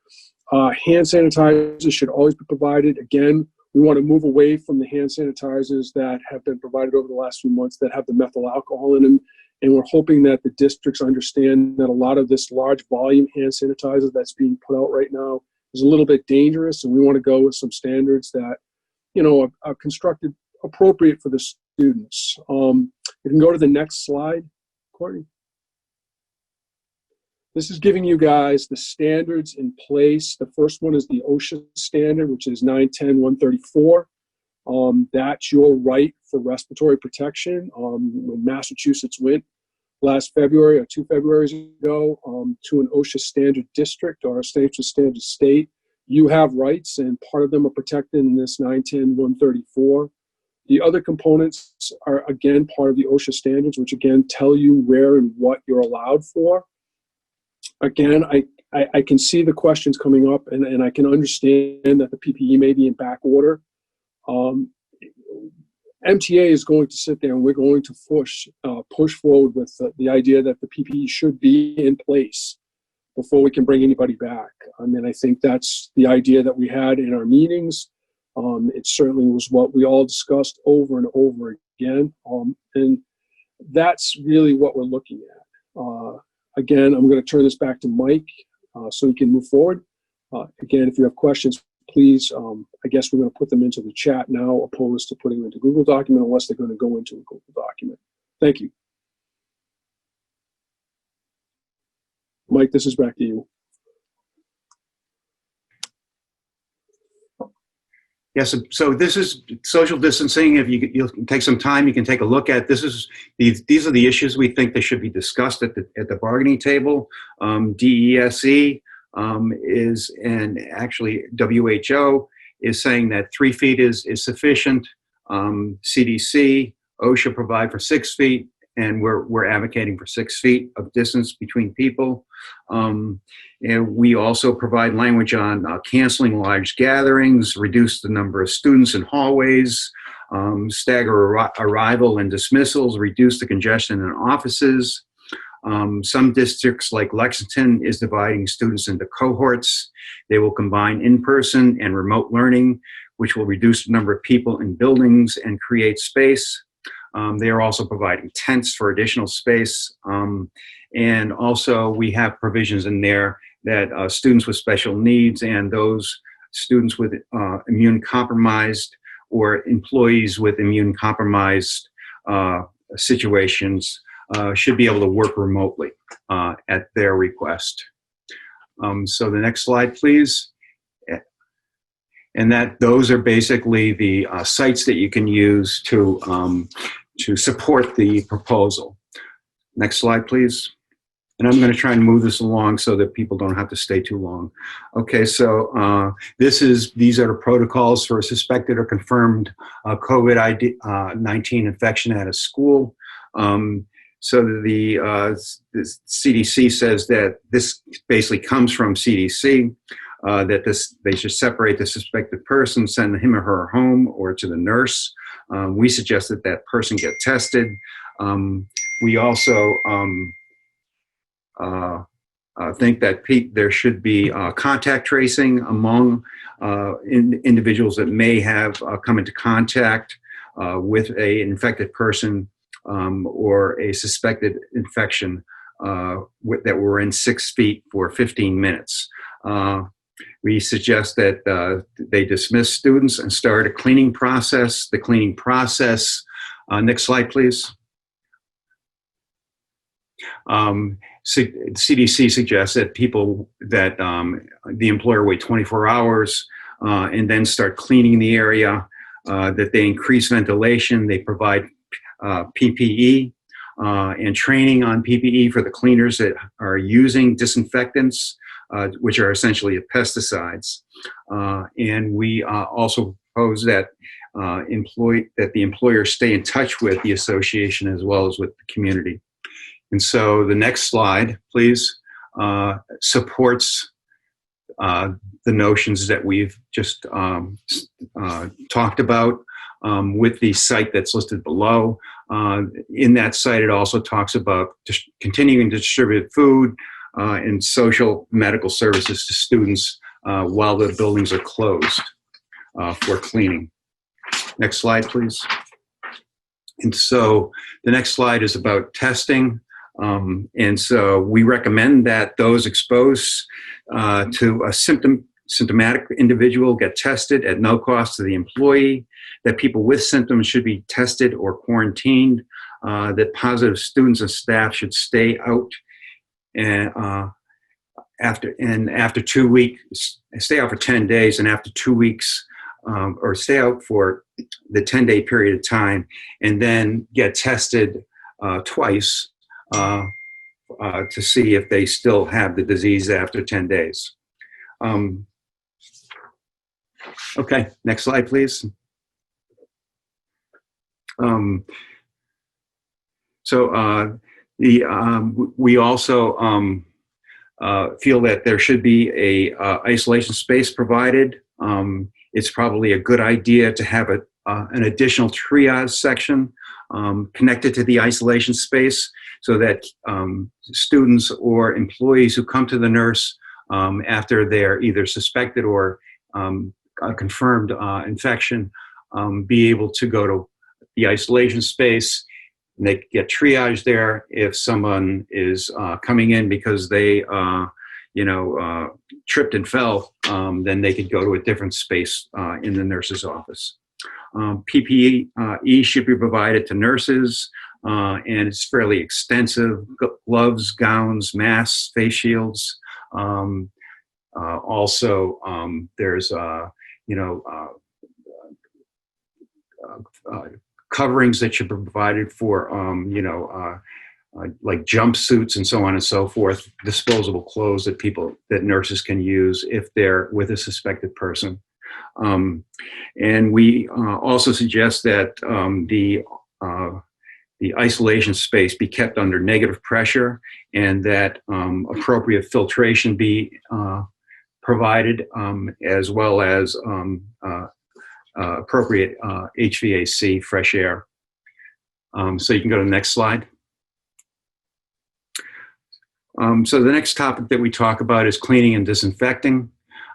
Hand sanitizers should always be provided. Again, we want to move away from the hand sanitizers that have been provided over the last few months that have the methyl alcohol in them. And we're hoping that the districts understand that a lot of this large volume hand sanitizer that's being put out right now is a little bit dangerous. And we want to go with some standards that, are constructed appropriate for the students. You can go to the next slide, Courtney. This is giving you guys the standards in place. The first one is the OSHA standard, which is 910-134. That's your right for respiratory protection. When Massachusetts went last February or 2 Februarys ago to an OSHA standard district or a standard state, you have rights, and part of them are protected in this 910-134. The other components are, again, part of the OSHA standards, which, again, tell you where and what you're allowed for. Again, I can see the questions coming up, and I can understand that the PPE may be in back order. MTA is going to sit there and we're going to push forward with the idea that the PPE should be in place before we can bring anybody back. I mean, I think that's the idea that we had in our meetings. It certainly was what we all discussed over and over again. And that's really what we're looking at. Again, I'm going to turn this back to Mike so he can move forward. Again, if you have questions, please, I guess we're going to put them into the chat now, opposed to putting them into Google document unless they're going to go into a Google document. Thank you. Mike, this is back to you. Yes, so this is social distancing. If you'll take some time, you can take a look at this. These are the issues we think that should be discussed at the bargaining table. DESE is, and actually WHO is saying that 3 feet is sufficient. CDC, OSHA provide for 6 feet, and we're advocating for 6 feet of distance between people. And we also provide language on canceling large gatherings, reduce the number of students in hallways, stagger arrival and dismissals, reduce the congestion in offices. Some districts like Lexington is dividing students into cohorts. They will combine in-person and remote learning, which will reduce the number of people in buildings and create space. They are also providing tents for additional space. And also we have provisions in there that students with special needs and those students with immune compromised or employees with immune compromised situations should be able to work remotely at their request. So the next slide, please. And those are basically the sites that you can use to support the proposal. Next slide, please. And I'm going to try and move this along so that people don't have to stay too long. Okay, so these are the protocols for suspected or confirmed COVID-19 infection at a school. So the CDC says that this basically comes from CDC, that they should separate the suspected person, send him or her home or to the nurse. We suggest that that person get tested. We also think that there should be contact tracing among individuals that may have come into contact with an infected person or a suspected infection that were in 6 feet for 15 minutes. We suggest that they dismiss students and start a cleaning process. The cleaning process, next slide, please. CDC suggests that the employer wait 24 hours and then start cleaning the area, that they increase ventilation, they provide PPE and training on PPE for the cleaners that are using disinfectants, which are essentially pesticides. And we also propose that the employer stay in touch with the association as well as with the community. And so the next slide, please, supports the notions that we've just talked about with the site that's listed below. In that site, it also talks about continuing to distribute food and social medical services to students while the buildings are closed for cleaning. Next slide, please. And so the next slide is about testing. And so we recommend that those exposed to a symptomatic individual get tested at no cost to the employee, that people with symptoms should be tested or quarantined, that positive students and staff should stay out and after 2 weeks, stay out for 10 days, and after 2 weeks, or stay out for the 10-day period of time, and then get tested twice to see if they still have the disease after 10 days. Okay, next slide, please. We also feel that there should be a isolation space provided. It's probably a good idea to have an additional triage section connected to the isolation space so that students or employees who come to the nurse after they're either suspected or a confirmed infection be able to go to the isolation space, and they get triaged there. If someone is coming in because they tripped and fell, then they could go to a different space in the nurse's office. PPE should be provided to nurses, and it's fairly extensive. Gloves, gowns, masks, face shields. Also, there's coverings that should be provided for like jumpsuits and so on and so forth, disposable clothes that nurses can use if they're with a suspected person. And we also suggest that the isolation space be kept under negative pressure, and that appropriate filtration be provided, as well as appropriate HVAC, fresh air. So you can go to the next slide. So the next topic that we talk about is cleaning and disinfecting.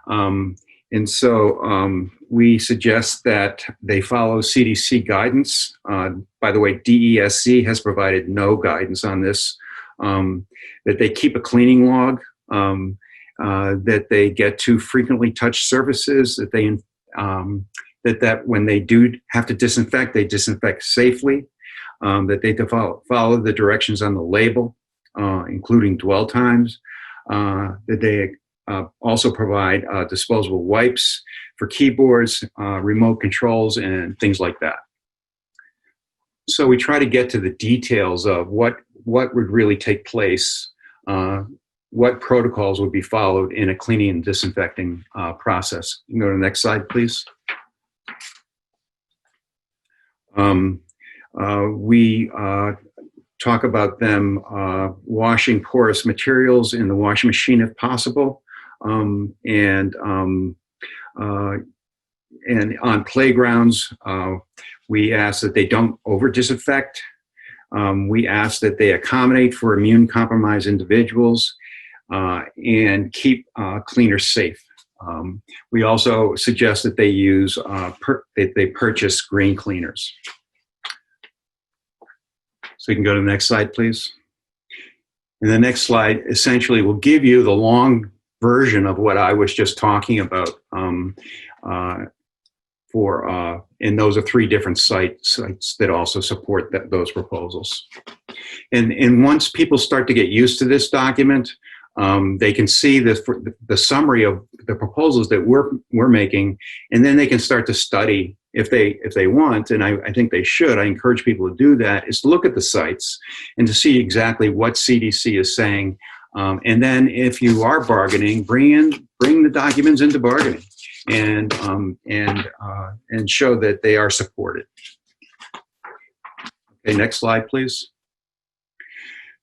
And so we suggest that they follow CDC guidance. By the way, DESC has provided no guidance on this, that they keep a cleaning log, that they get to frequently touched surfaces, that they that when they do have to disinfect, they disinfect safely, that they follow the directions on the label, including dwell times, that they also provide disposable wipes for keyboards, remote controls, and things like that. So we try to get to the details of what would really take place, what protocols would be followed in a cleaning and disinfecting process. You can go to the next slide, please. We talk about them washing porous materials in the washing machine if possible, and on playgrounds, we ask that they don't over disinfect. We ask that they accommodate for immune compromised individuals and keep cleaners safe. We also suggest that they use they purchase green cleaners. So you can go to the next slide, please. And the next slide essentially will give you the long version of what I was just talking about. And those are 3 different sites that also support those proposals. And once people start to get used to this document, they can see the summary of the proposals that we're making, and then they can start to study if they want, and I think they should. I encourage people to do that, is to look at the sites and to see exactly what CDC is saying. And then if you are bargaining, bring the documents into bargaining and show that they are supported. Okay, next slide, please.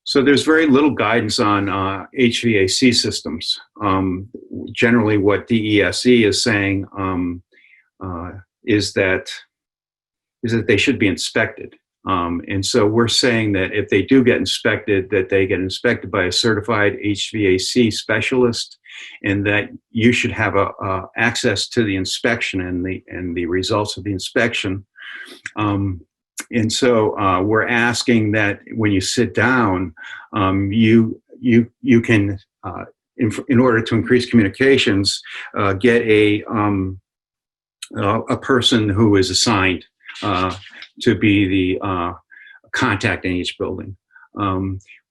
So there's very little guidance on HVAC systems. Generally, what DESE is saying is that they should be inspected. And so we're saying that if they do get inspected, that they get inspected by a certified HVAC specialist, and that you should have access to the inspection and the results of the inspection. And so we're asking that when you sit down, you can, in order to increase communications, get a person who is assigned to be the contact in each building.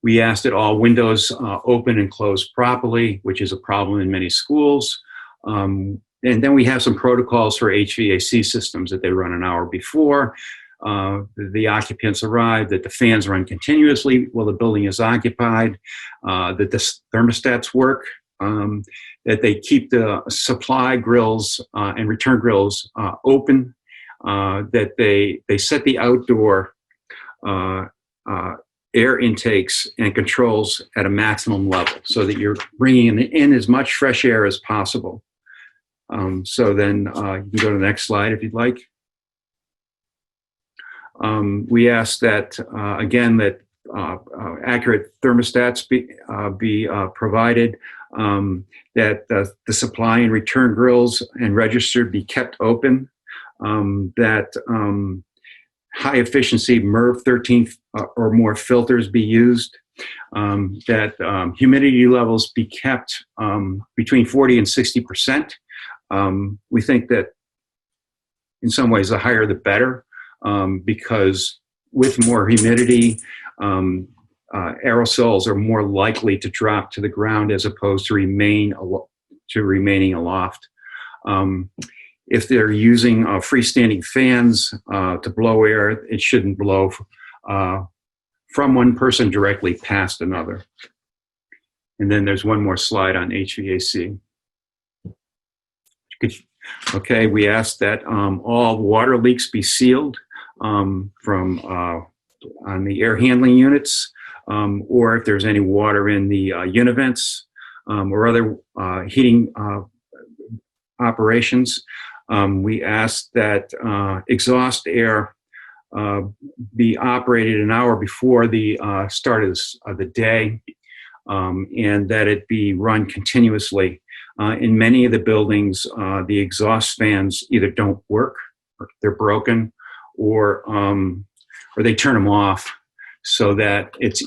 We asked that all windows open and close properly, which is a problem in many schools. And then we have some protocols for HVAC systems that they run an hour before the occupants arrive, that the fans run continuously while the building is occupied, that the thermostats work, that they keep the supply grills and return grills open, that they set the outdoor air intakes and controls at a maximum level so that you're bringing in as much fresh air as possible. So then you can go to the next slide if you'd like. We ask that, again, that accurate thermostats be provided, that the supply and return grills and register be kept open, that high efficiency MERV 13 or more filters be used, that humidity levels be kept between 40 and 60%. We think that in some ways the higher the better, because with more humidity, aerosols are more likely to drop to the ground as opposed to remaining aloft. If they're using freestanding fans to blow air, it shouldn't blow from one person directly past another. And then there's one more slide on HVAC. Okay, we ask that all water leaks be sealed on the air handling units, or if there's any water in the univents or other heating operations. We ask that exhaust air be operated an hour before the start of the day, and that it be run continuously. In many of the buildings, the exhaust fans either don't work, or they're broken, or they turn them off so that it's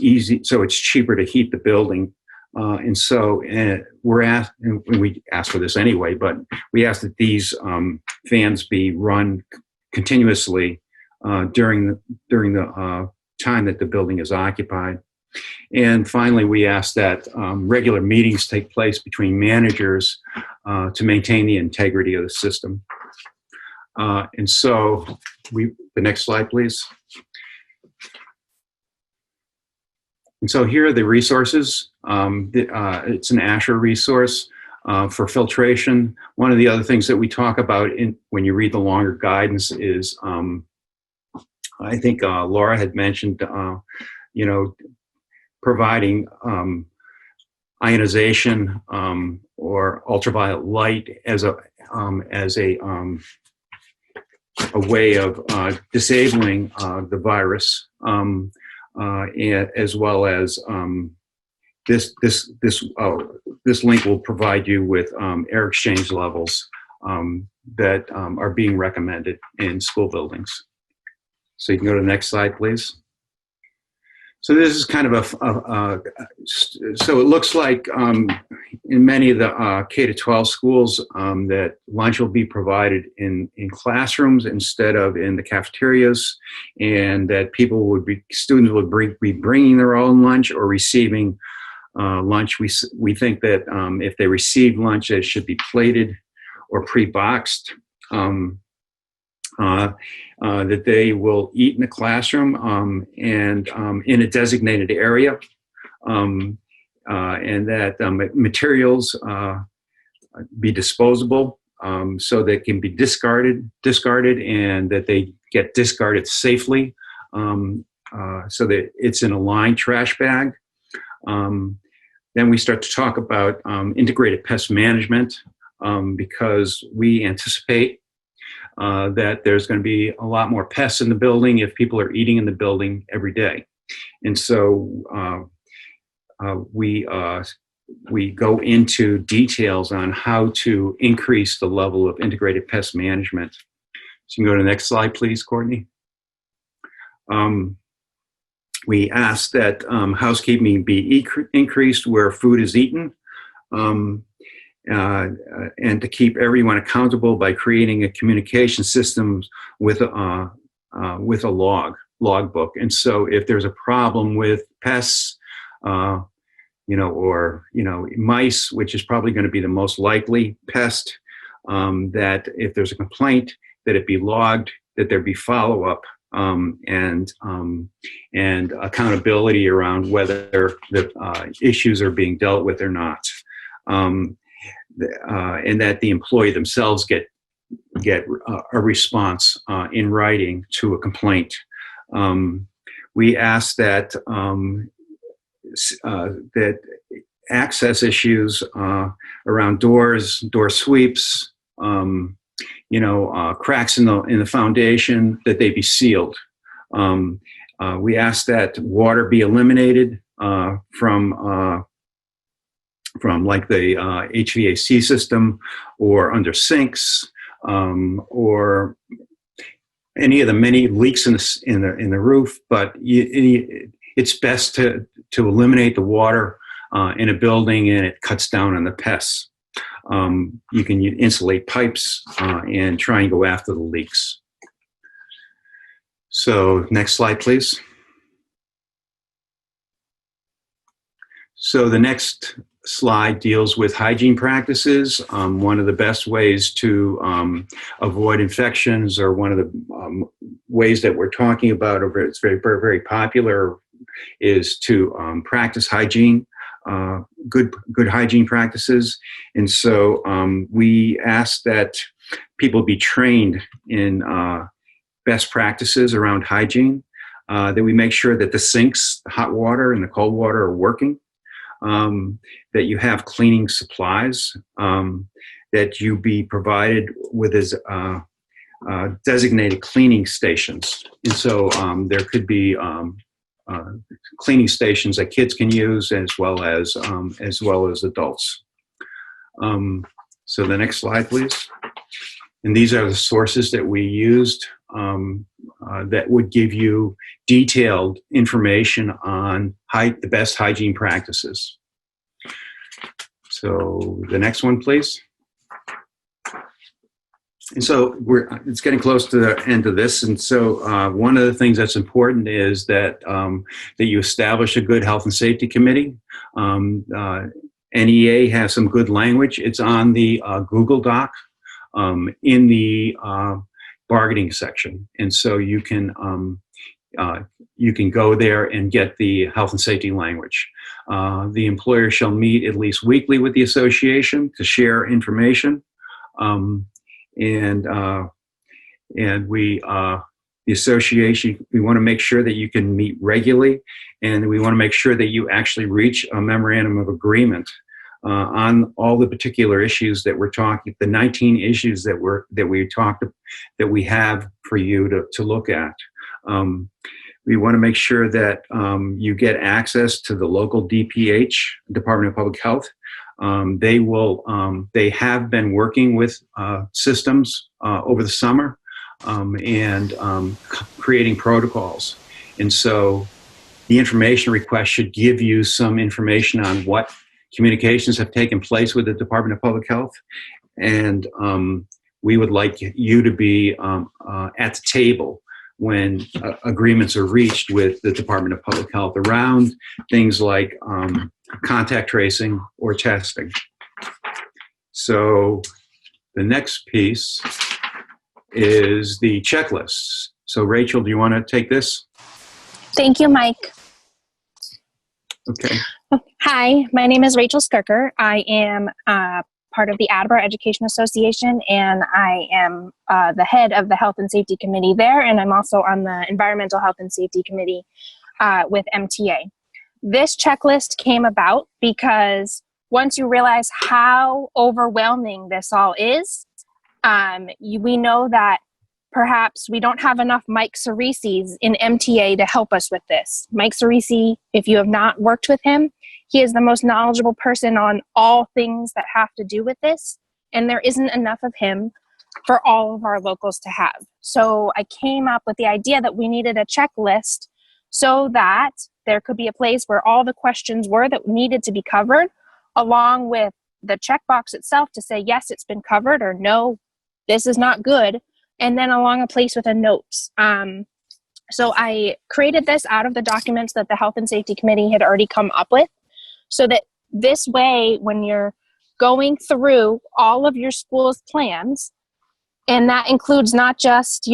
cheaper to heat the building. And so we ask for this anyway, but we ask that these fans be run continuously during the time that the building is occupied. And finally, we ask that regular meetings take place between managers to maintain the integrity of the system. And so the next slide, please. And so here are the resources. It's an ASHA resource for filtration. One of the other things that we talk about when you read the longer guidance is, I think Laura had mentioned, providing ionization or ultraviolet light as a way of disabling the virus. As well as this link will provide you with air exchange levels that are being recommended in school buildings. So you can go to the next slide, please. So this is kind of so it looks like in many of the K-12 schools that lunch will be provided in classrooms instead of in the cafeterias, and that students would be bringing their own lunch or receiving lunch. We think that if they receive lunch, it should be plated or pre-boxed. That they will eat in the classroom and in a designated area, and that materials be disposable, so they can be discarded, and that they get discarded safely, so that it's in a lined trash bag. Then we start to talk about integrated pest management, because we anticipate that there's going to be a lot more pests in the building if people are eating in the building every day. And so we go into details on how to increase the level of integrated pest management. So you can go to the next slide, please, Courtney. We ask that housekeeping be increased where food is eaten. And to keep everyone accountable by creating a communication system with a logbook. And so if there's a problem with pests, or mice, which is probably going to be the most likely pest, that if there's a complaint, that it be logged, that there be follow-up, and accountability around whether the issues are being dealt with or not. And that the employee themselves get a response in writing to a complaint. We ask that that access issues around doors, door sweeps, cracks in the foundation, that they be sealed. We ask that water be eliminated from like the HVAC system or under sinks or any of the many leaks in the roof. But it's best to eliminate the water in a building, and it cuts down on the pests. You can insulate pipes and try and go after the leaks. So next slide, please. So the next slide deals with hygiene practices. One of the best ways to avoid infections, or one of the ways that we're talking about, it's very, very, very popular, is to practice hygiene, good hygiene practices. And so we ask that people be trained in best practices around hygiene, that we make sure that the sinks, the hot water and the cold water are working, that you have cleaning supplies, that you be provided with designated cleaning stations. And so there could be cleaning stations that kids can use as well as adults. So the next slide, please. And these are the sources that we used that would give you detailed information on the best hygiene practices. So the next one, please. And so it's getting close to the end of this. And so one of the things that's important is that you establish a good health and safety committee. NEA has some good language. It's on the Google Doc in the bargaining section. And so you can go there and get the health and safety language. The employer shall meet at least weekly with the association to share information. The association, we want to make sure that you can meet regularly, and we want to make sure that you actually reach a memorandum of agreement on all the particular issues that we're talking, the 19 issues that we have for you to look at. We want to make sure that you get access to the local DPH, Department of Public Health. They have been working with systems over the summer and creating protocols. And so the information request should give you some information on what communications have taken place with the Department of Public Health. And we would like you to be at the table when agreements are reached with the Department of Public Health around things like contact tracing or testing. So the next piece is the checklists. So Rachel, do you want to take this? Thank you, Mike. Okay. Hi, my name is Rachel Skirker. I am part of the Attleboro Education Association, and I am the head of the Health and Safety Committee there, and I'm also on the Environmental Health and Safety Committee with MTA. This checklist came about because once you realize how overwhelming this all is, we know that perhaps we don't have enough Mike Cerises in MTA to help us with this. Mike Cerisi, if you have not worked with him, he is the most knowledgeable person on all things that have to do with this, and there isn't enough of him for all of our locals to have. So I came up with the idea that we needed a checklist so that there could be a place where all the questions were that needed to be covered, along with the checkbox itself to say, yes, it's been covered, or no, this is not good, and then along a place with a notes. So I created this out of the documents that the Health and Safety Committee had already come up with, so that this way, when you're going through all of your school's plans, and that includes not just,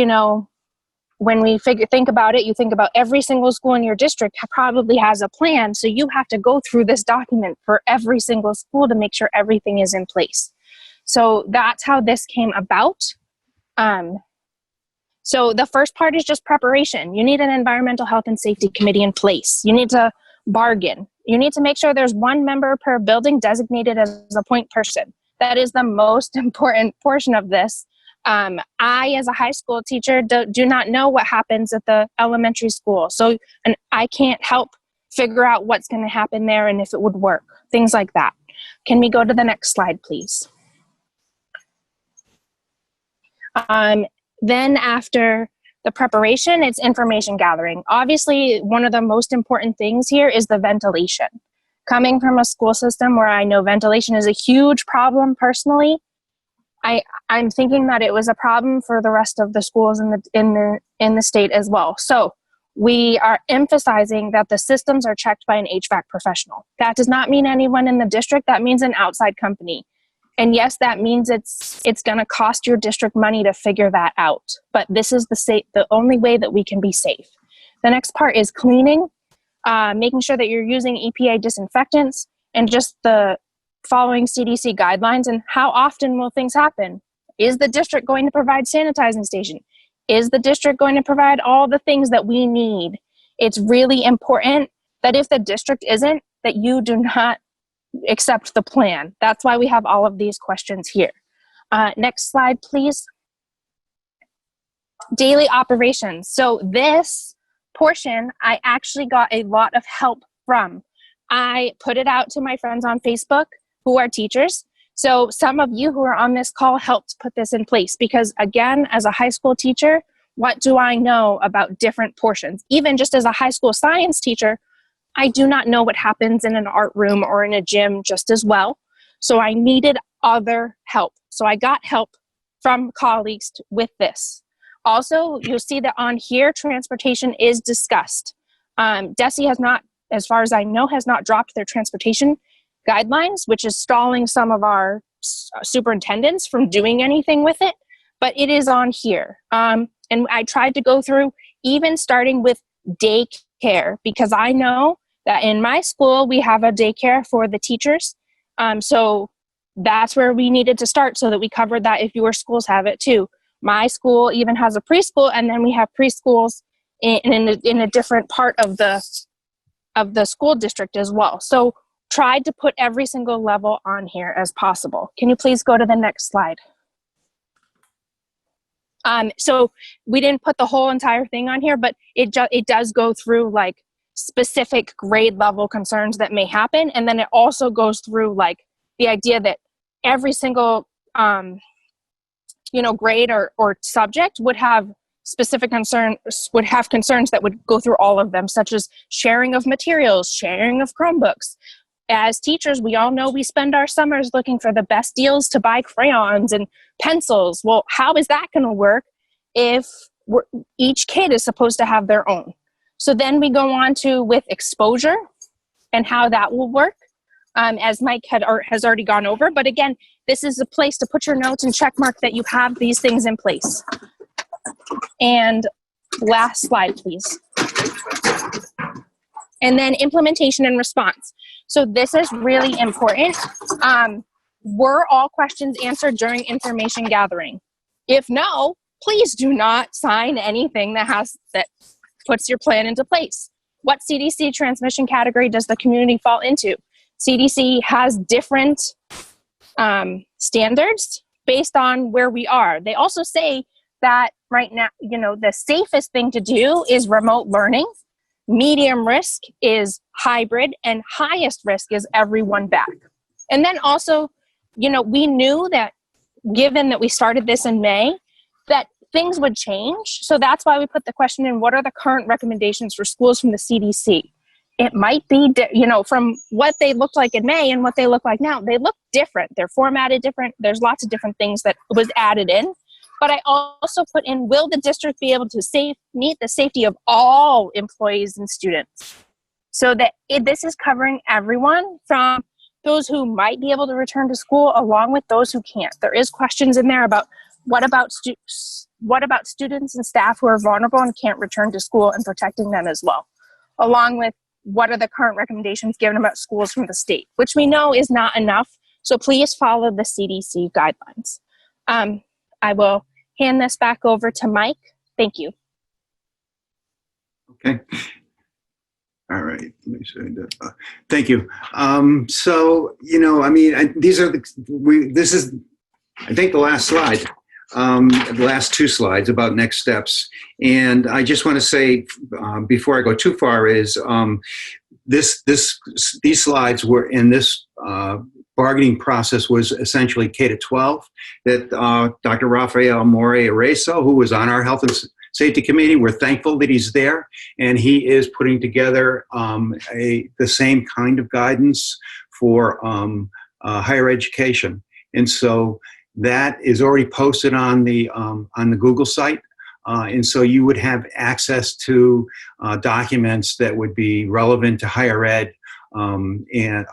when we think about it, you think about every single school in your district probably has a plan, so you have to go through this document for every single school to make sure everything is in place. So that's how this came about. So the first part is just preparation. You need an environmental health and safety committee in place. You need to bargain. You need to make sure there's one member per building designated as a point person. That is the most important portion of this. I, as a high school teacher, do not know what happens at the elementary school. So, and I can't help figure out what's going to happen there and if it would work, things like that. Can we go to the next slide, please? Then after the preparation, it's information gathering. Obviously, one of the most important things here is the ventilation. Coming from a school system where I know ventilation is a huge problem personally, I'm thinking that it was a problem for the rest of the schools in the state as well. So we are emphasizing that the systems are checked by an HVAC professional. That does not mean anyone in the district. That means an outside company. And yes, that means it's going to cost your district money to figure that out. But this is the only way that we can be safe. The next part is cleaning, making sure that you're using EPA disinfectants and just the following CDC guidelines. And how often will things happen? Is the district going to provide sanitizing station? Is the district going to provide all the things that we need? It's really important that if the district isn't, that you do not accept the plan. That's why we have all of these questions here. Next slide, please. Daily operations. So this portion, I actually got a lot of help from. I put it out to my friends on Facebook who are teachers. So some of you who are on this call helped put this in place because, again, as a high school teacher, what do I know about different portions? Even just as a high school science teacher, I do not know what happens in an art room or in a gym just as well. So I needed other help. So I got help from colleagues with this. Also, you'll see that on here, transportation is discussed. DESE has not, as far as I know, has not dropped their transportation guidelines, which is stalling some of our superintendents from doing anything with it, but it is on here. And I tried to go through even starting with daycare, because I know that in my school, we have a daycare for the teachers. So that's where we needed to start so that we covered that if your schools have it too. My school even has a preschool, and then we have preschools in a different part of the school district as well. So tried to put every single level on here as possible. Can you please go to the next slide? So we didn't put the whole entire thing on here, but it does go through like specific grade level concerns that may happen. And then it also goes through like the idea that every single, grade or subject would have specific concerns that would go through all of them, such as sharing of materials, sharing of Chromebooks. As teachers, we all know we spend our summers looking for the best deals to buy crayons and pencils. Well, how is that going to work if each kid is supposed to have their own? So then we go on to with exposure and how that will work, as Mike has already gone over. But again, this is a place to put your notes and check mark that you have these things in place. And last slide, please. And then implementation and response. So this is really important. Were all questions answered during information gathering? If no, please do not sign anything that puts your plan into place. What CDC transmission category does the community fall into? CDC has different standards based on where we are. They also say that right now, the safest thing to do is remote learning. Medium risk is hybrid, and highest risk is everyone back. And then also, we knew that given that we started this in May, that things would change. So that's why we put the question in, what are the current recommendations for schools from the CDC? It might be, from what they looked like in May and what they look like now, they look different. They're formatted different. There's lots of different things that was added in. But I also put in, will the district be able to meet the safety of all employees and students? So that this is covering everyone, from those who might be able to return to school along with those who can't. There is questions in there about what about students and staff who are vulnerable and can't return to school, and protecting them as well, along with what are the current recommendations given about schools from the state, which we know is not enough. So please follow the CDC guidelines. I will hand this back over to Mike. Thank you. Okay. All right. Let me say that. Thank you. So, this is, I think, the last slide. the last two slides about next steps. And I just want to say, before I go too far, is these slides were in this bargaining process was essentially K-12 that Dr. Rafael More Areso, who was on our Health and Safety Committee, we're thankful that he's there, and he is putting together the same kind of guidance for higher education. And so that is already posted on the Google site. And so you would have access to documents that would be relevant to higher ed and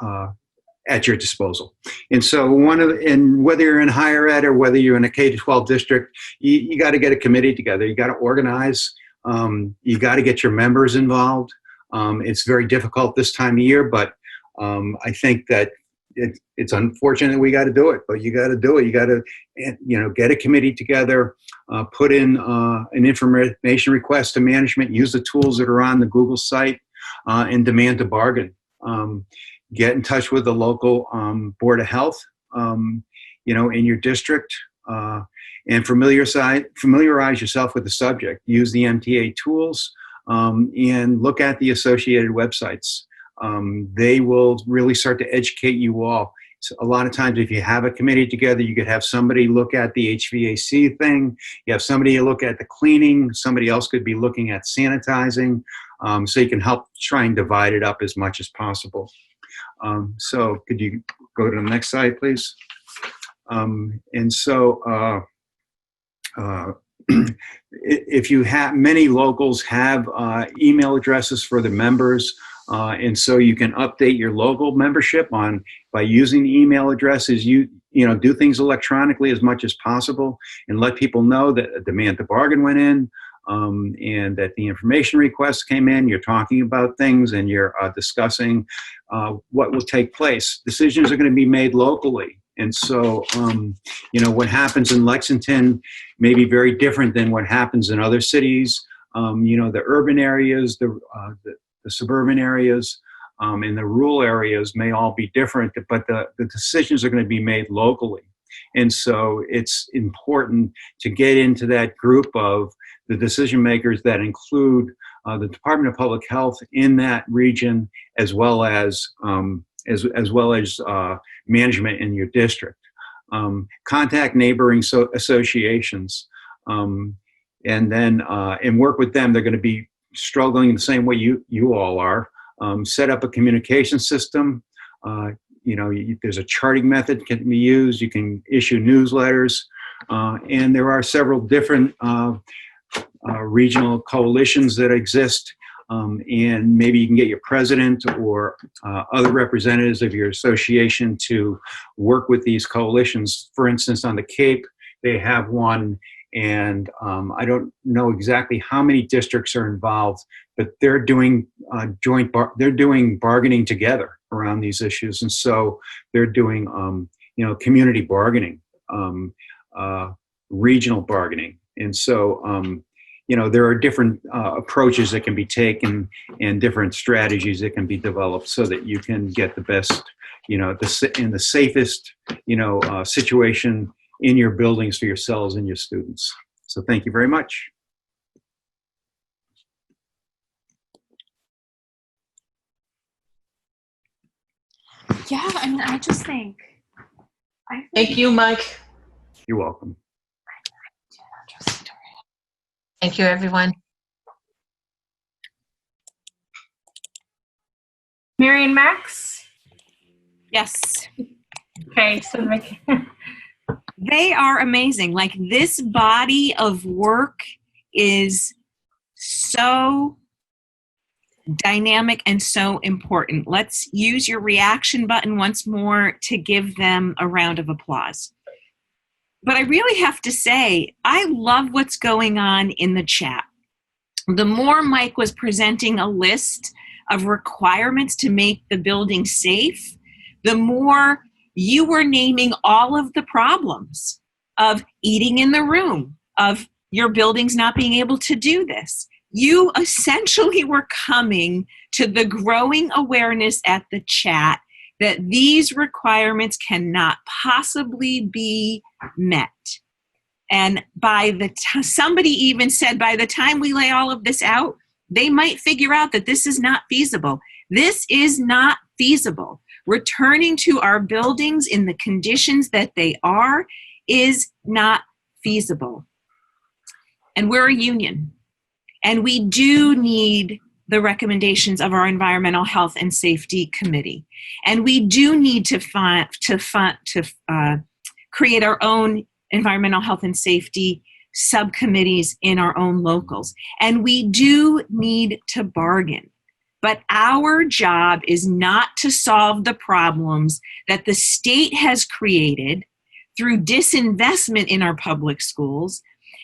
at your disposal. And so whether you're in higher ed or whether you're in a K-12 district, you got to get a committee together. You got to organize. You got to get your members involved. It's very difficult this time of year, but I think that it's unfortunate we got to do it, but you got to do it. You got to, get a committee together, put in an information request to management, use the tools that are on the Google site, and demand a bargain. Get in touch with the local Board of Health, in your district, and familiarize yourself with the subject. Use the MTA tools, and look at the associated websites. They will really start to educate you all. So a lot of times, if you have a committee together, you could have somebody look at the HVAC thing. You have somebody look at the cleaning. Somebody else could be looking at sanitizing. So you can help try and divide it up as much as possible. So could you go to the next slide, please? If you have, many locals have email addresses for the members. And so you can update your local membership by using the email addresses. Do things electronically as much as possible and let people know that a demand to bargain went in, and that the information requests came in. You're talking about things and you're discussing what will take place. Decisions are going to be made locally. And so, what happens in Lexington may be very different than what happens in other cities. The urban areas, the suburban areas, and the rural areas may all be different, but the decisions are going to be made locally. And so it's important to get into that group of the decision makers that include the Department of Public Health in that region, as well as management in your district. Contact neighboring associations, and work with them. They're going to be struggling the same way you all are. Set up a communication system. There's a charting method can be used. You can issue newsletters, and there are several different regional coalitions that exist. And maybe you can get your president or other representatives of your association to work with these coalitions. For instance, on the Cape, they have one. And I don't know exactly how many districts are involved, but they're doing bargaining together around these issues, and so they're doing community bargaining, regional bargaining, and so there are different approaches that can be taken and different strategies that can be developed so that you can get the best, in the safest, situation in your buildings for yourselves and your students. So thank you very much. Yeah, I just think. Thank you, Mike. You're welcome. Thank you, everyone. Mary and Max? Yes. Okay, so they are amazing. Like, this body of work is so dynamic and so important. Let's use your reaction button once more to give them a round of applause. But I really have to say, I love what's going on in the chat. The more Mike was presenting a list of requirements to make the building safe, the more you were naming all of the problems of eating in the room, of your buildings not being able to do this. You essentially were coming to the growing awareness at the chat that these requirements cannot possibly be met. And somebody even said by the time we lay all of this out, they might figure out that this is not feasible. This is not feasible. Returning to our buildings in the conditions that they are is not feasible. And we're a union. And we do need the recommendations of our Environmental Health and Safety Committee. And we do need to create our own environmental health and safety subcommittees in our own locals. And we do need to bargain. But our job is not to solve the problems that the state has created through disinvestment in our public schools.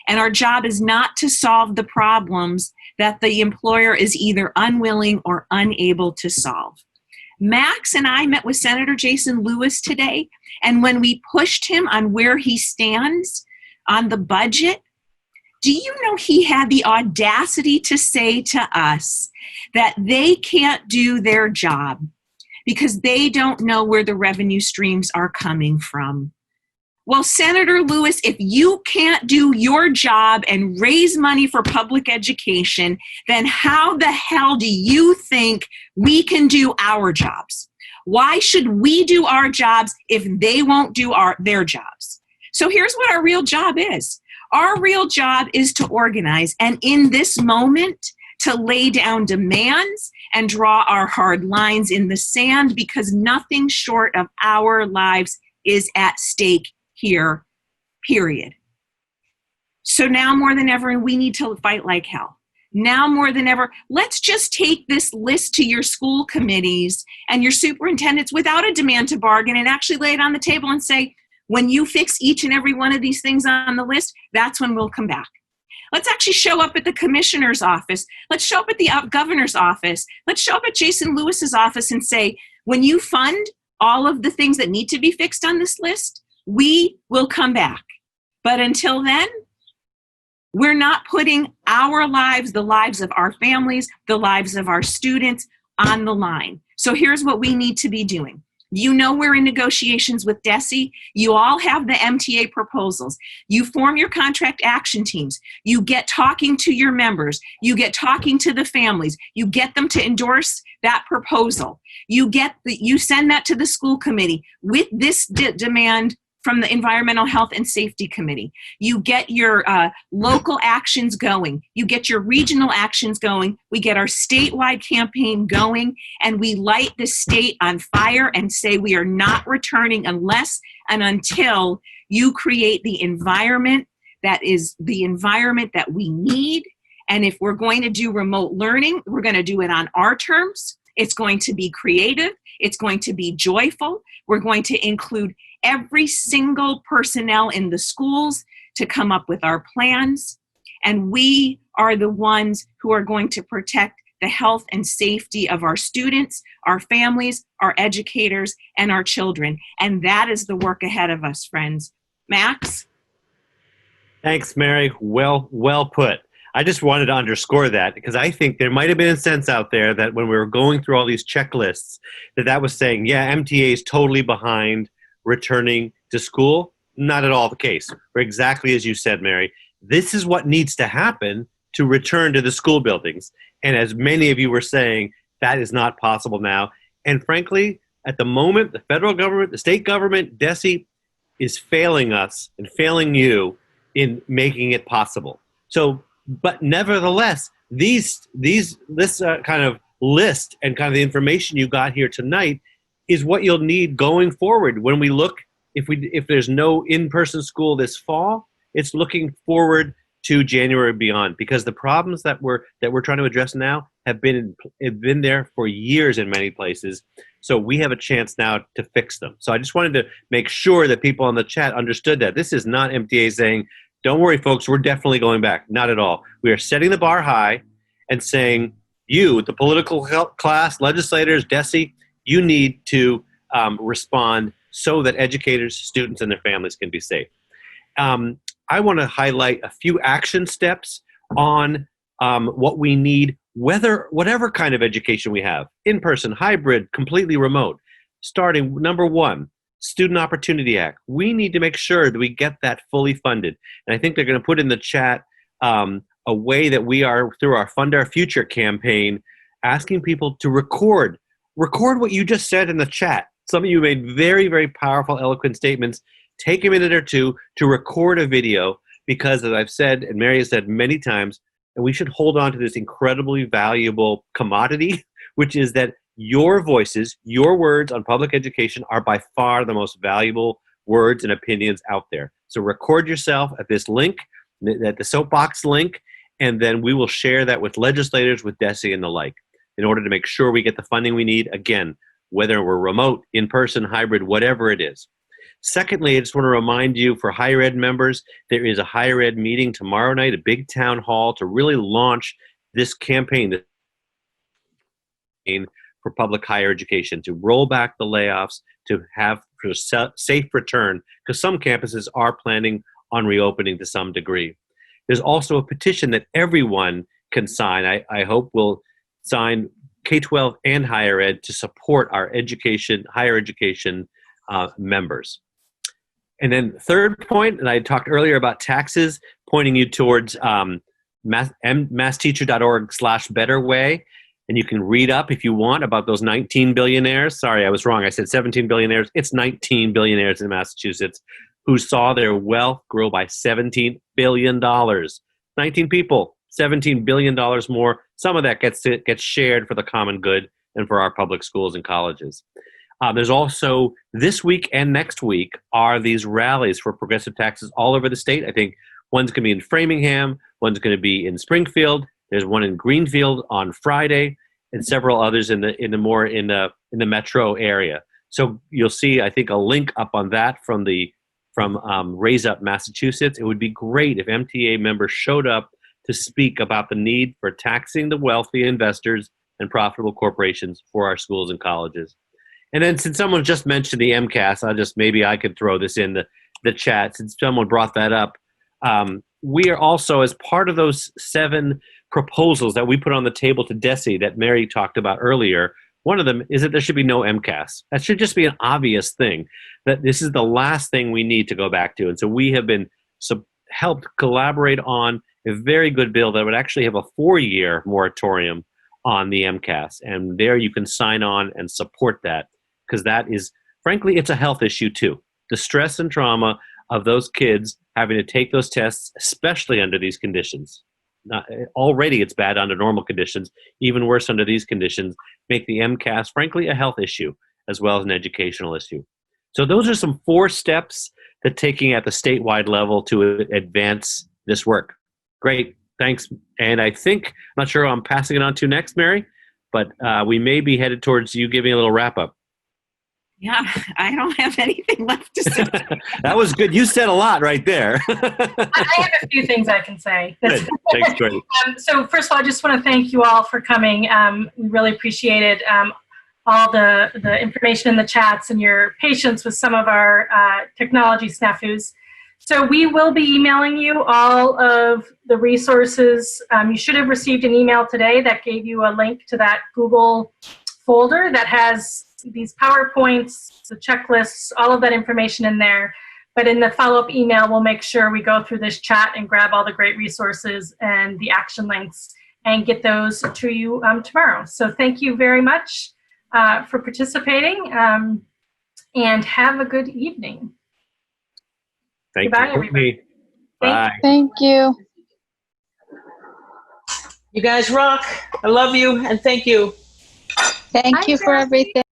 And our job is not to solve the problems that the employer is either unwilling or unable to solve. Max and I met with Senator Jason Lewis today, and when we pushed him on where he stands on the budget, do you know he had the audacity to say to us that they can't do their job because they don't know where the revenue streams are coming from? Well, Senator Lewis, if you can't do your job and raise money for public education, then how the hell do you think we can do our jobs? Why should we do our jobs if they won't do their jobs? So here's what our real job is. Our real job is to organize, and in this moment, to lay down demands and draw our hard lines in the sand, because nothing short of our lives is at stake here, period. So now more than ever, we need to fight like hell. Now more than ever, let's just take this list to your school committees and your superintendents without a demand to bargain and actually lay it on the table and say, when you fix each and every one of these things on the list, that's when we'll come back. Let's actually show up at the commissioner's office. Let's show up at the governor's office. Let's show up at Jason Lewis's office and say, when you fund all of the things that need to be fixed on this list, we will come back. But until then, we're not putting our lives, the lives of our families, the lives of our students on the line. So here's what we need to be doing. You know we're in negotiations with DESE. You all have the MTA proposals. You form your contract action teams. You get talking to your members. You get talking to the families. You get them to endorse that proposal. You send that to the school committee with this demand from the Environmental Health and Safety Committee. You get your local actions going. You get your regional actions going. We get our statewide campaign going, and we light the state on fire and say we are not returning unless and until you create the environment that is the environment that we need. And if we're going to do remote learning, we're going to do it on our terms. It's going to be creative. It's going to be joyful. We're going to include every single personnel in the schools to come up with our plans. And we are the ones who are going to protect the health and safety of our students, our families, our educators, and our children. And that is the work ahead of us, friends. Max? Thanks, Mary. Well put. I just wanted to underscore that because I think there might have been a sense out there that when we were going through all these checklists, that was saying, yeah, MTA is totally behind returning to school. Not at all the case. Or exactly as you said, Mary, this is what needs to happen to return to the school buildings. And as many of you were saying, that is not possible now. And frankly, at the moment, the federal government, the state government, DESE is failing us and failing you in making it possible. So, but nevertheless, this kind of list and kind of the information you got here tonight is what you'll need going forward. When we look, if there's no in-person school this fall, it's looking forward to January beyond, because the problems that we're trying to address now have been there for years in many places. So we have a chance now to fix them. So I just wanted to make sure that people on the chat understood that this is not MTA saying, don't worry, folks, we're definitely going back. Not at all. We are setting the bar high and saying, you, the political class, legislators, DESE, you need to respond so that educators, students, and their families can be safe. I want to highlight a few action steps on what we need, whatever kind of education we have, in-person, hybrid, completely remote. Starting, number one, Student Opportunity Act. We need to make sure that we get that fully funded. And I think they're going to put in the chat a way that we are, through our Fund Our Future campaign, asking people to record what you just said in the chat. Some of you made very, very powerful, eloquent statements. Take a minute or two to record a video, because as I've said, and Mary has said many times, and we should hold on to this incredibly valuable commodity, which is that your voices, your words on public education are by far the most valuable words and opinions out there. So record yourself at this link, at the Soapbox link, and then we will share that with legislators, with DESE and the like, in order to make sure we get the funding we need, again, whether we're remote, in-person, hybrid, whatever it is. Secondly, I just want to remind you, for higher ed members, there is a higher ed meeting tomorrow night, a big town hall, to really launch this campaign for public higher education, to roll back the layoffs, to have a safe return, because some campuses are planning on reopening to some degree. There's also a petition that everyone can sign. I hope will sign, K-12 and higher ed, to support our higher education members. And then third point, and I talked earlier about taxes, pointing you towards massteacher.org/betterway. And you can read up, if you want, about those 19 billionaires. Sorry, I was wrong. I said 17 billionaires. It's 19 billionaires in Massachusetts who saw their wealth grow by $17 billion. 19 people, $17 billion more. Some of that gets shared for the common good and for our public schools and colleges. There's also, this week and next week, are these rallies for progressive taxes all over the state. I think one's going to be in Framingham, one's going to be in Springfield. There's one in Greenfield on Friday, and several others in the metro area. So you'll see, I think, a link up on that from Raise Up Massachusetts. It would be great if MTA members showed up to speak about the need for taxing the wealthy investors and profitable corporations for our schools and colleges. And then, since someone just mentioned the MCAS, maybe I could throw this in the chat since someone brought that up. We are also, as part of those 7 proposals that we put on the table to DESE that Mary talked about earlier, one of them is that there should be no MCAS. That should just be an obvious thing, that this is the last thing we need to go back to. And so we have been helped collaborate on a very good bill that would actually have a 4-year moratorium on the MCAS. And there you can sign on and support that, because that is, frankly, it's a health issue too. The stress and trauma of those kids having to take those tests, especially under these conditions. Already it's bad under normal conditions, even worse under these conditions, make the MCAS, frankly, a health issue as well as an educational issue. So those are some 4 steps that taking at the statewide level to advance this work. Great, thanks. And I think, I'm not sure who I'm passing it on to next, Mary, but we may be headed towards you giving a little wrap up. Yeah, I don't have anything left to say. That was good. You said a lot right there. I have a few things I can say. Good. Thanks, Jordan. So first of all, I just want to thank you all for coming. We really appreciated all the information in the chats and your patience with some of our technology snafus. So we will be emailing you all of the resources. You should have received an email today that gave you a link to that Google folder that has these PowerPoints, the checklists, all of that information in there. But in the follow-up email, we'll make sure we go through this chat and grab all the great resources and the action links and get those to you tomorrow. So thank you very much for participating, and have a good evening. Thank Goodbye, you. everybody. Bye. Thank you. You guys rock. I love you and thank you. Thank you for everything.